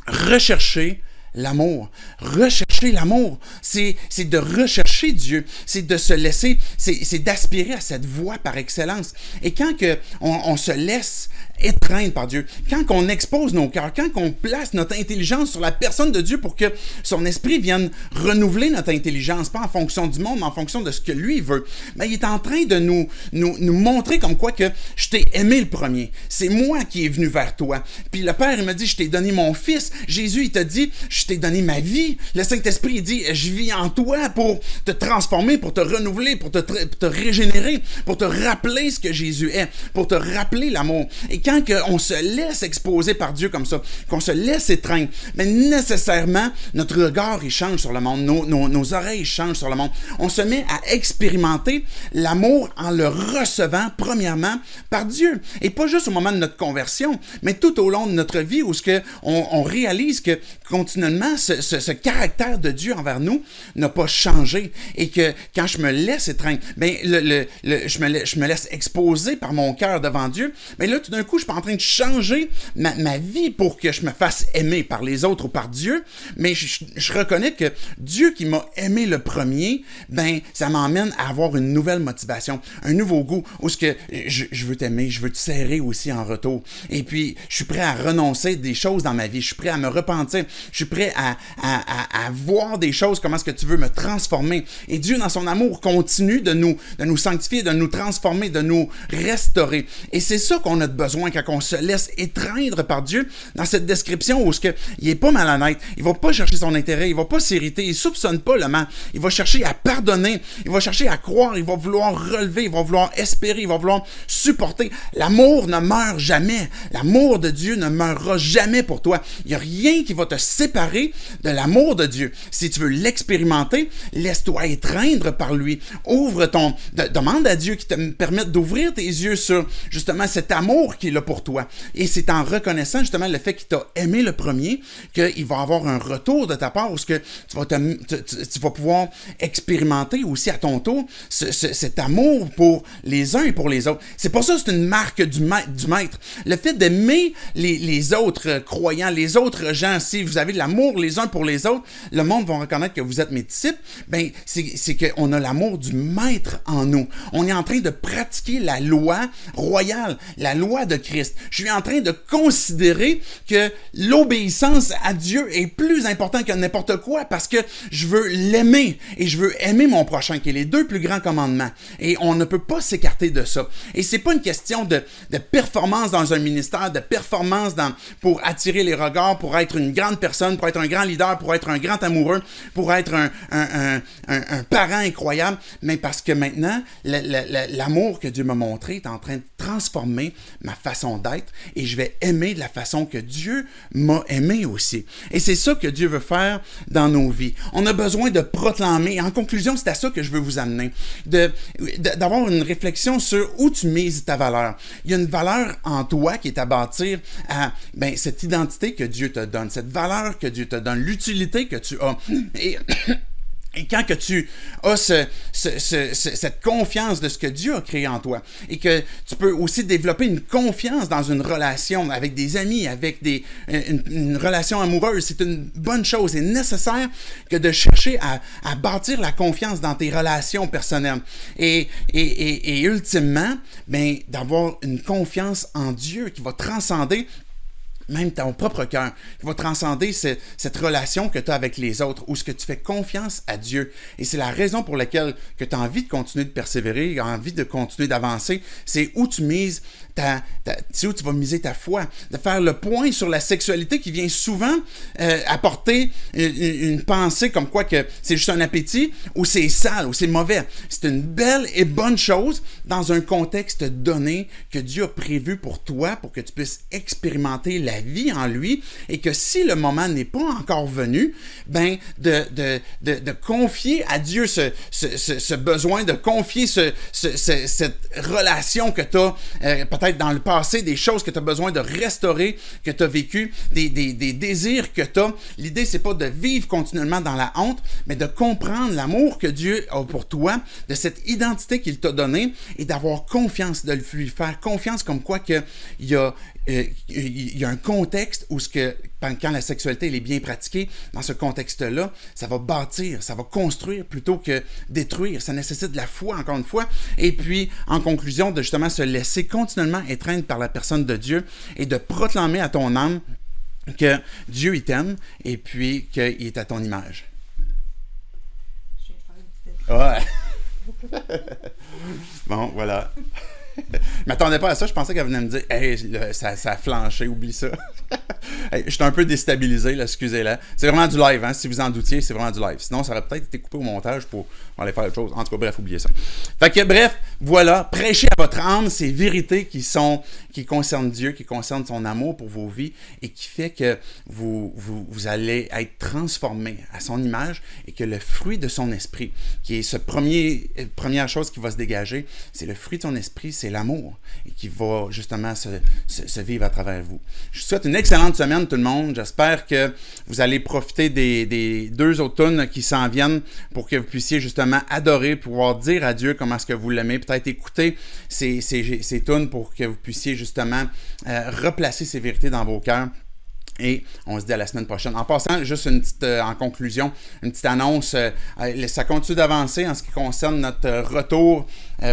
recherchez l'amour. Rechercher l'amour, c'est de rechercher Dieu, c'est de se laisser, c'est d'aspirer à cette voie par excellence. Et quand on se laisse étreindre par Dieu, quand on expose nos cœurs, quand on place notre intelligence sur la personne de Dieu pour que son esprit vienne renouveler notre intelligence, pas en fonction du monde, mais en fonction de ce que lui veut, il est en train de nous montrer comme quoi que je t'ai aimé le premier. C'est moi qui est venu vers toi. Puis le Père, il m'a dit, je t'ai donné mon Fils. Jésus, il t'a dit, je t'ai donné ma vie. Le Saint-Esprit, il dit, je vis en toi pour te transformer, pour te renouveler, pour te régénérer, pour te rappeler ce que Jésus est, pour te rappeler l'amour. Et quand on se laisse exposer par Dieu comme ça, qu'on se laisse étreindre, mais nécessairement, notre regard, il change sur le monde, nos oreilles changent sur le monde. On se met à expérimenter l'amour en le recevant, premièrement, par Dieu. Et pas juste au moment de notre conversion, mais tout au long de notre vie où on réalise que continuellement, ce caractère de Dieu envers nous n'a pas changé. Et que quand je me laisse étreindre, je me laisse exposer par mon cœur devant Dieu, mais là, tout d'un coup, je suis pas en train de changer ma vie pour que je me fasse aimer par les autres ou par Dieu, mais je reconnais que Dieu qui m'a aimé le premier, ça m'emmène à avoir une nouvelle motivation, un nouveau goût, où je veux t'aimer, je veux te serrer aussi en retour. Et puis, je suis prêt à renoncer des choses dans ma vie, je suis prêt à me repentir, je suis prêt à voir des choses, comment est-ce que tu veux me transformer. Et Dieu, dans son amour, continue de nous sanctifier, de nous transformer, de nous restaurer. Et c'est ça qu'on a besoin quand on se laisse étreindre par Dieu dans cette description où il est pas malhonnête, il va pas chercher son intérêt, il va pas s'irriter, il soupçonne pas le mal, il va chercher à pardonner, il va chercher à croire, il va vouloir relever, il va vouloir espérer, il va vouloir supporter. L'amour ne meurt jamais. L'amour de Dieu ne meurra jamais pour toi. Il n'y a rien qui va te séparer de l'amour de Dieu. Si tu veux l'expérimenter, laisse-toi étreindre par lui. Demande à Dieu qui te permette d'ouvrir tes yeux sur justement cet amour qu'il a pour toi. Et c'est en reconnaissant justement le fait qu'il t'a aimé le premier qu'il va avoir un retour de ta part où tu vas pouvoir expérimenter aussi à ton tour cet amour pour les uns et pour les autres. C'est pour ça que c'est une marque du maître. Le fait d'aimer les autres croyants, les autres gens, si vous avez de l'amour les uns pour les autres, le monde va reconnaître que vous êtes mes disciples, c'est qu'on a l'amour du maître en nous. On est en train de pratiquer la loi royale, la loi de Christ. Je suis en train de considérer que l'obéissance à Dieu est plus importante que n'importe quoi parce que je veux l'aimer et je veux aimer mon prochain, qui est les deux plus grands commandements. Et on ne peut pas s'écarter de ça. Et c'est pas une question de performance dans un ministère, de performance pour attirer les regards, pour être une grande personne, pour être un grand leader, pour être un grand amoureux, pour être un parent incroyable, mais parce que maintenant, l'amour que Dieu m'a montré est en train de transformer ma façon d'être et je vais aimer de la façon que Dieu m'a aimé aussi. Et c'est ça que Dieu veut dans nos vies. On a besoin de proclamer. En conclusion, c'est à ça que je veux vous amener. D'avoir une réflexion sur où tu mises ta valeur. Il y a une valeur en toi qui est à bâtir à cette identité que Dieu te donne, cette valeur que Dieu te donne, l'utilité que tu as. Et quand que tu as cette confiance de ce que Dieu a créé en toi, et que tu peux aussi développer une confiance dans une relation avec des amis, avec une relation amoureuse, c'est une bonne chose. C'est nécessaire que de chercher à bâtir la confiance dans tes relations personnelles. Et ultimement, ben, d'avoir une confiance en Dieu qui va transcender même ton propre cœur, qui va transcender cette relation que tu as avec les autres, où ce que tu fais confiance à Dieu. Et c'est la raison pour laquelle que tu as envie de continuer de persévérer, envie de continuer d'avancer, c'est où tu mises c'est où tu vas miser ta foi, de faire le point sur la sexualité qui vient souvent apporter une pensée comme quoi que c'est juste un appétit, ou c'est sale, ou c'est mauvais. C'est une belle et bonne chose dans un contexte donné que Dieu a prévu pour toi, pour que tu puisses expérimenter la vie en lui, et que si le moment n'est pas encore venu, ben de confier à Dieu ce besoin, de confier cette relation que tu as peut-être dans le passé, des choses que tu as besoin de restaurer, que tu as vécu, des désirs que tu as. L'idée, c'est pas de vivre continuellement dans la honte, mais de comprendre l'amour que Dieu a pour toi, de cette identité qu'il t'a donnée, et d'avoir confiance, de lui faire confiance comme quoi qu'il y a un contexte où quand la sexualité elle est bien pratiquée, dans ce contexte-là, ça va bâtir, ça va construire plutôt que détruire. Ça nécessite de la foi, encore une fois. Et puis, en conclusion, de justement se laisser continuellement étreindre par la personne de Dieu et de proclamer à ton âme que Dieu il t'aime et puis qu'il est à ton image. Je viens de faire une petite... Ouais. Bon, voilà. Je m'attendais pas à ça, je pensais qu'elle venait me dire « Hey, ça a flanché, oublie ça. » Hey, je suis un peu déstabilisé, là, excusez-la. C'est vraiment du live, hein, si vous en doutiez, c'est vraiment du live. Sinon, ça aurait peut-être été coupé au montage pour aller faire autre chose. En tout cas, bref, oubliez ça. Fait que, bref, voilà, prêchez à votre âme ces vérités qui concernent Dieu, qui concernent son amour pour vos vies et qui fait que vous allez être transformés à son image et que le fruit de son esprit, qui est première chose qui va se dégager, c'est le fruit de son esprit, c'est l'amour et qui va justement se vivre à travers vous. Je vous souhaite une excellente semaine tout le monde. J'espère que vous allez profiter des 2 automnes qui s'en viennent pour que vous puissiez justement adorer, pouvoir dire à Dieu comment est-ce que vous l'aimez, peut-être écouter ces tunes pour que vous puissiez justement replacer ces vérités dans vos cœurs. Et on se dit à la semaine prochaine. En passant, juste en conclusion, une petite annonce. Ça continue d'avancer en ce qui concerne notre retour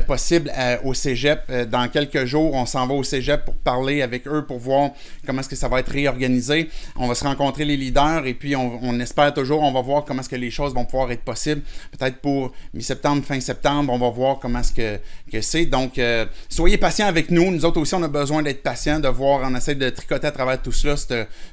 possible au cégep. Dans quelques jours, on s'en va au cégep pour parler avec eux, pour voir comment est-ce que ça va être réorganisé. On va se rencontrer les leaders et puis on espère toujours, on va voir comment est-ce que les choses vont pouvoir être possibles. Peut-être pour mi-septembre, fin septembre, on va voir comment est-ce que c'est. Donc, soyez patients avec nous. Nous autres aussi, on a besoin d'être patients, de voir, on essaie de tricoter à travers tout cela,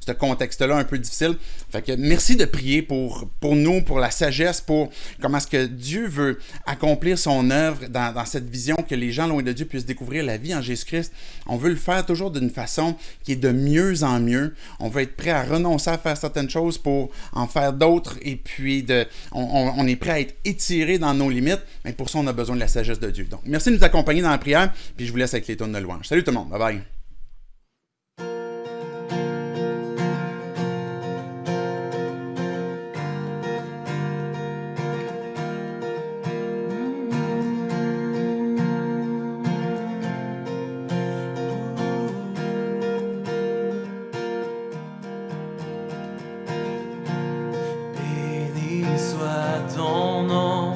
ce contexte-là un peu difficile. Fait que merci de prier pour nous, pour la sagesse, pour comment est-ce que Dieu veut accomplir son œuvre dans cette vision, que les gens loin de Dieu puissent découvrir la vie en Jésus-Christ. On veut le faire toujours d'une façon qui est de mieux en mieux. On veut être prêt à renoncer à faire certaines choses pour en faire d'autres et puis on est prêt à être étiré dans nos limites, mais pour ça, on a besoin de la sagesse de Dieu. Donc, merci de nous accompagner dans la prière, puis je vous laisse avec les tonnes de louange. Salut tout le monde, bye bye! Béni soit ton nom.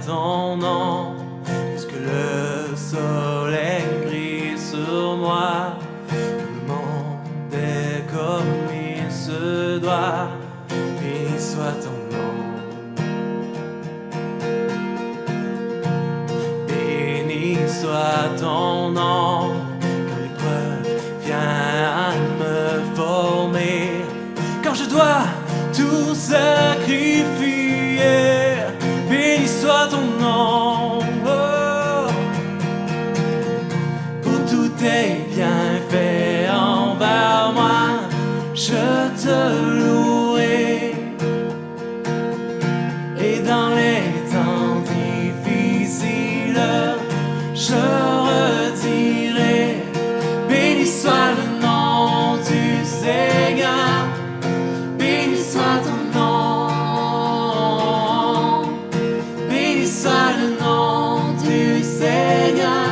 ton nom. Puisque le soleil brille sur moi, le monde est comme il se doit. Béni soit ton nom. Béni soit ton nom. Quand l'épreuve vient à me former, quand je dois tout sacrifier, béni soit ton nom. Oh. Pour tous tes bienfaits envers moi, je te louerai. Et dans les temps difficiles, je redirai, béni soit le nom du Seigneur. Béni soit ton nom. Béni soit le nom du Seigneur.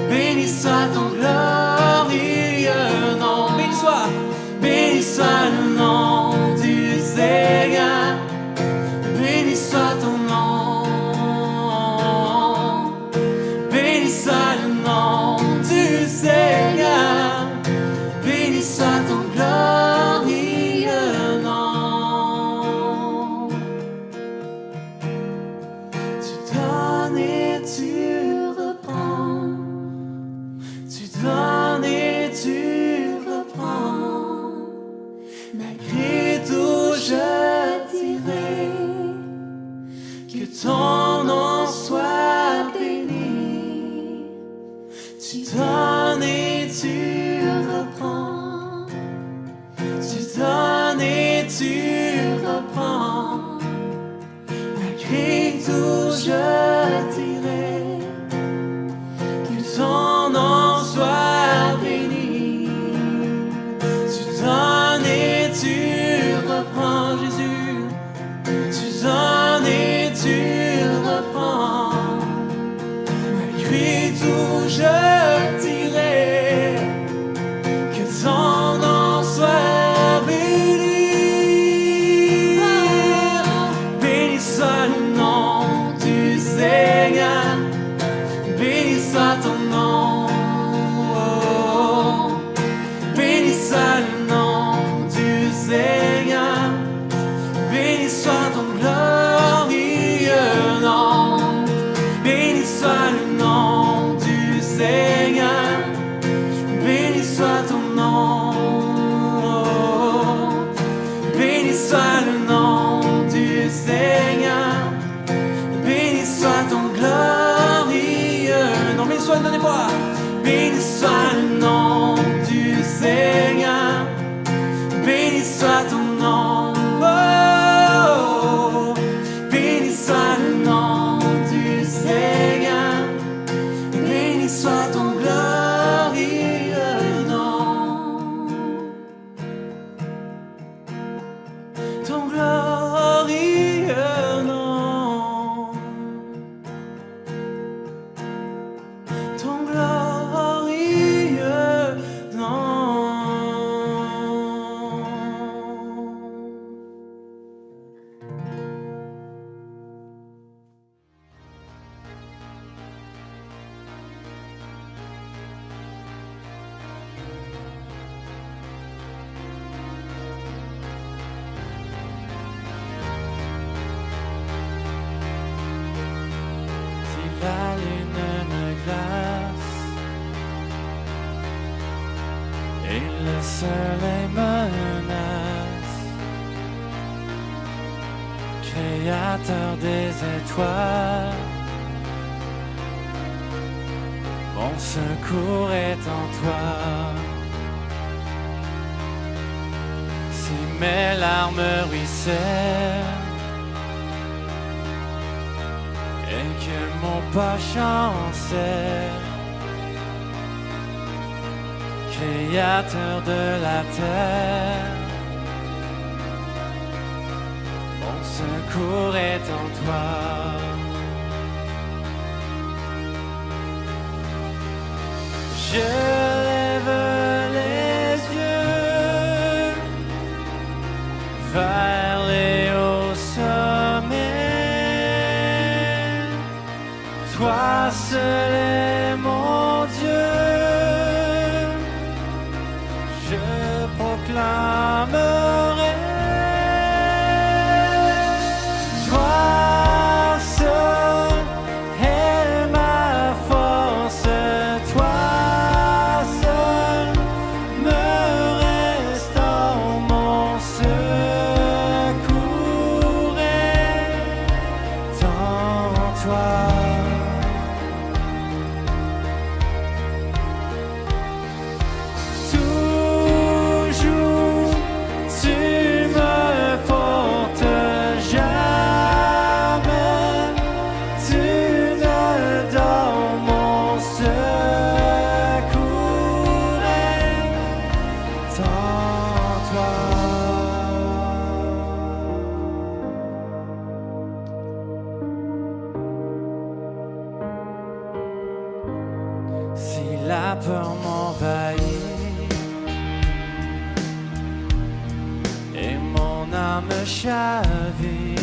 Béni soit ton glorieux nom. Béni soit le nom du Seigneur. Béni soit ton nom. Béni soit le nom du Seigneur. Béni soit ton glorieux nom. Tu donnes et tu reprends. Tu donnes et tu reprends. Malgré tout, je dirai que ton nom soit béni. Tu donnes et tu reprends. Tu donnes et tu reprends. Malgré tout, je dirai que ton nom soit béni. Tu donnes et tu reprends, Jésus. Tu donnes et tu reprends. Malgré tout, je dirai que ton nom soit béni. Béni soit le nom du Seigneur. Béni soit ton nom. Béni soit le nom du Seigneur. Béni soit ton glorieux nom. Béni soit le nom du Seigneur. Béni soit ton nom. Béni soit le nom du Seigneur. Béni soit ton glorieux nom. Béni soit le nom des voix. Béni soit le nom du Seigneur. Béni soit ton nom. Oh, béni soit le nom du Seigneur. Béni soit ton glorieux nom. Ton glorieux nom. Ton glorieux nom. Si la lune me glace et le soleil menace, Créateur des étoiles, mon secours est en toi. Si mes larmes ruissellent et que mon pas chancelle, Créateur de la terre, mon secours est en toi. Je lève les yeux vers les hauts sommets. Toi seul est mon Dieu, je proclamerai. Toi seul est ma force, toi seul me restaure, mon secours est en toi. Si la peur m'envahit et mon âme chavire,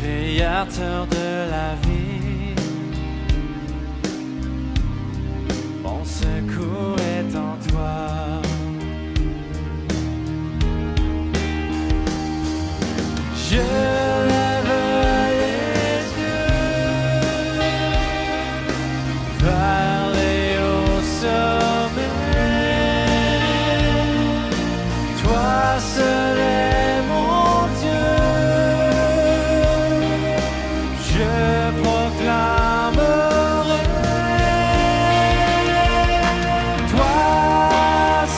Créateur de la vie, mon secours est en toi. Je lève les yeux vers les hauts sommets. Toi seul est mon Dieu, je proclamerai. Toi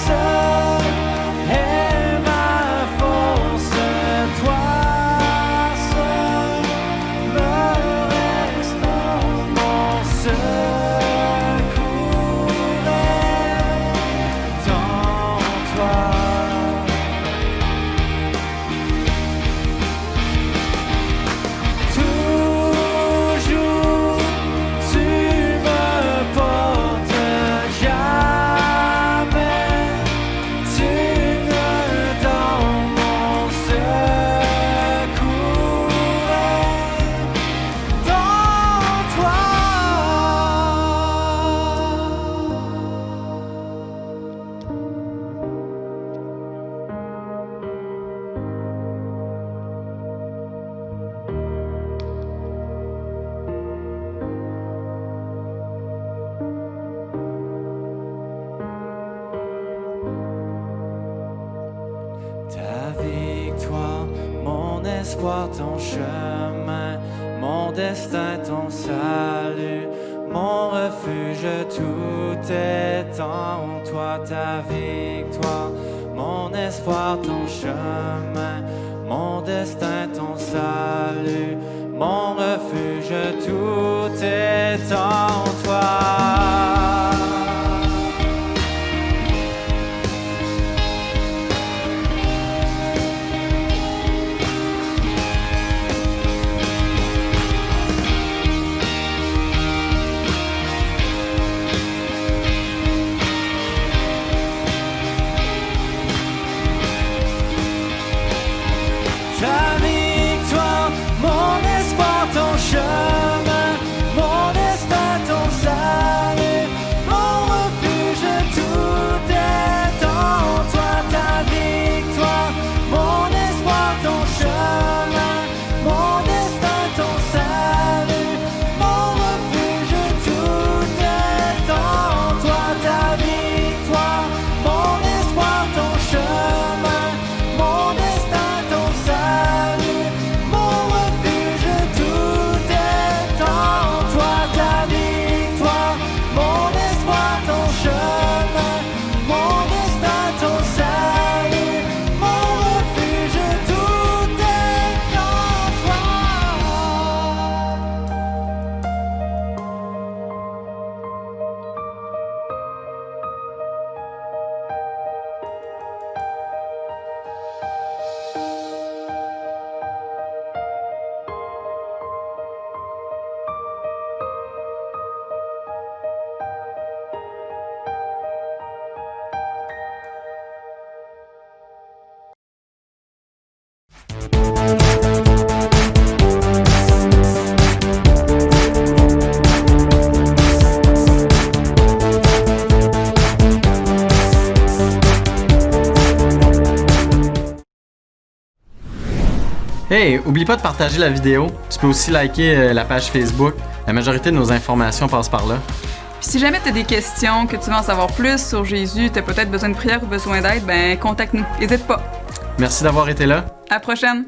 seul est ma force, toi seul me restaure, mon secours est en toi. Toujours tu me portes, jamais tu ne donnes, mon secours est en toi. Ta victoire, mon espoir, ton chemin, mon destin, ton salut, mon refuge, tout est en toi. Ta victoire, mon espoir, ton chemin, mon destin, ton salut, mon refuge, tout est en toi. Ta victoire, mon espoir, ton chemin, mon destin, ton salut, mon refuge, tout est en toi. Ta victoire, mon espoir, ton chemin, mon destin, ton salut, mon refuge, tout est en toi. Ta victoire, mon espoir, ton chemin, mon destin, ton salut, mon refuge, tout est Hey, oublie pas de partager la vidéo. Tu peux aussi liker la page Facebook. La majorité de nos informations passent par là. Puis si jamais tu as des questions, que tu veux en savoir plus sur Jésus, tu as peut-être besoin de prière ou besoin d'aide, ben contacte-nous. N'hésite pas. Merci d'avoir été là. À la prochaine!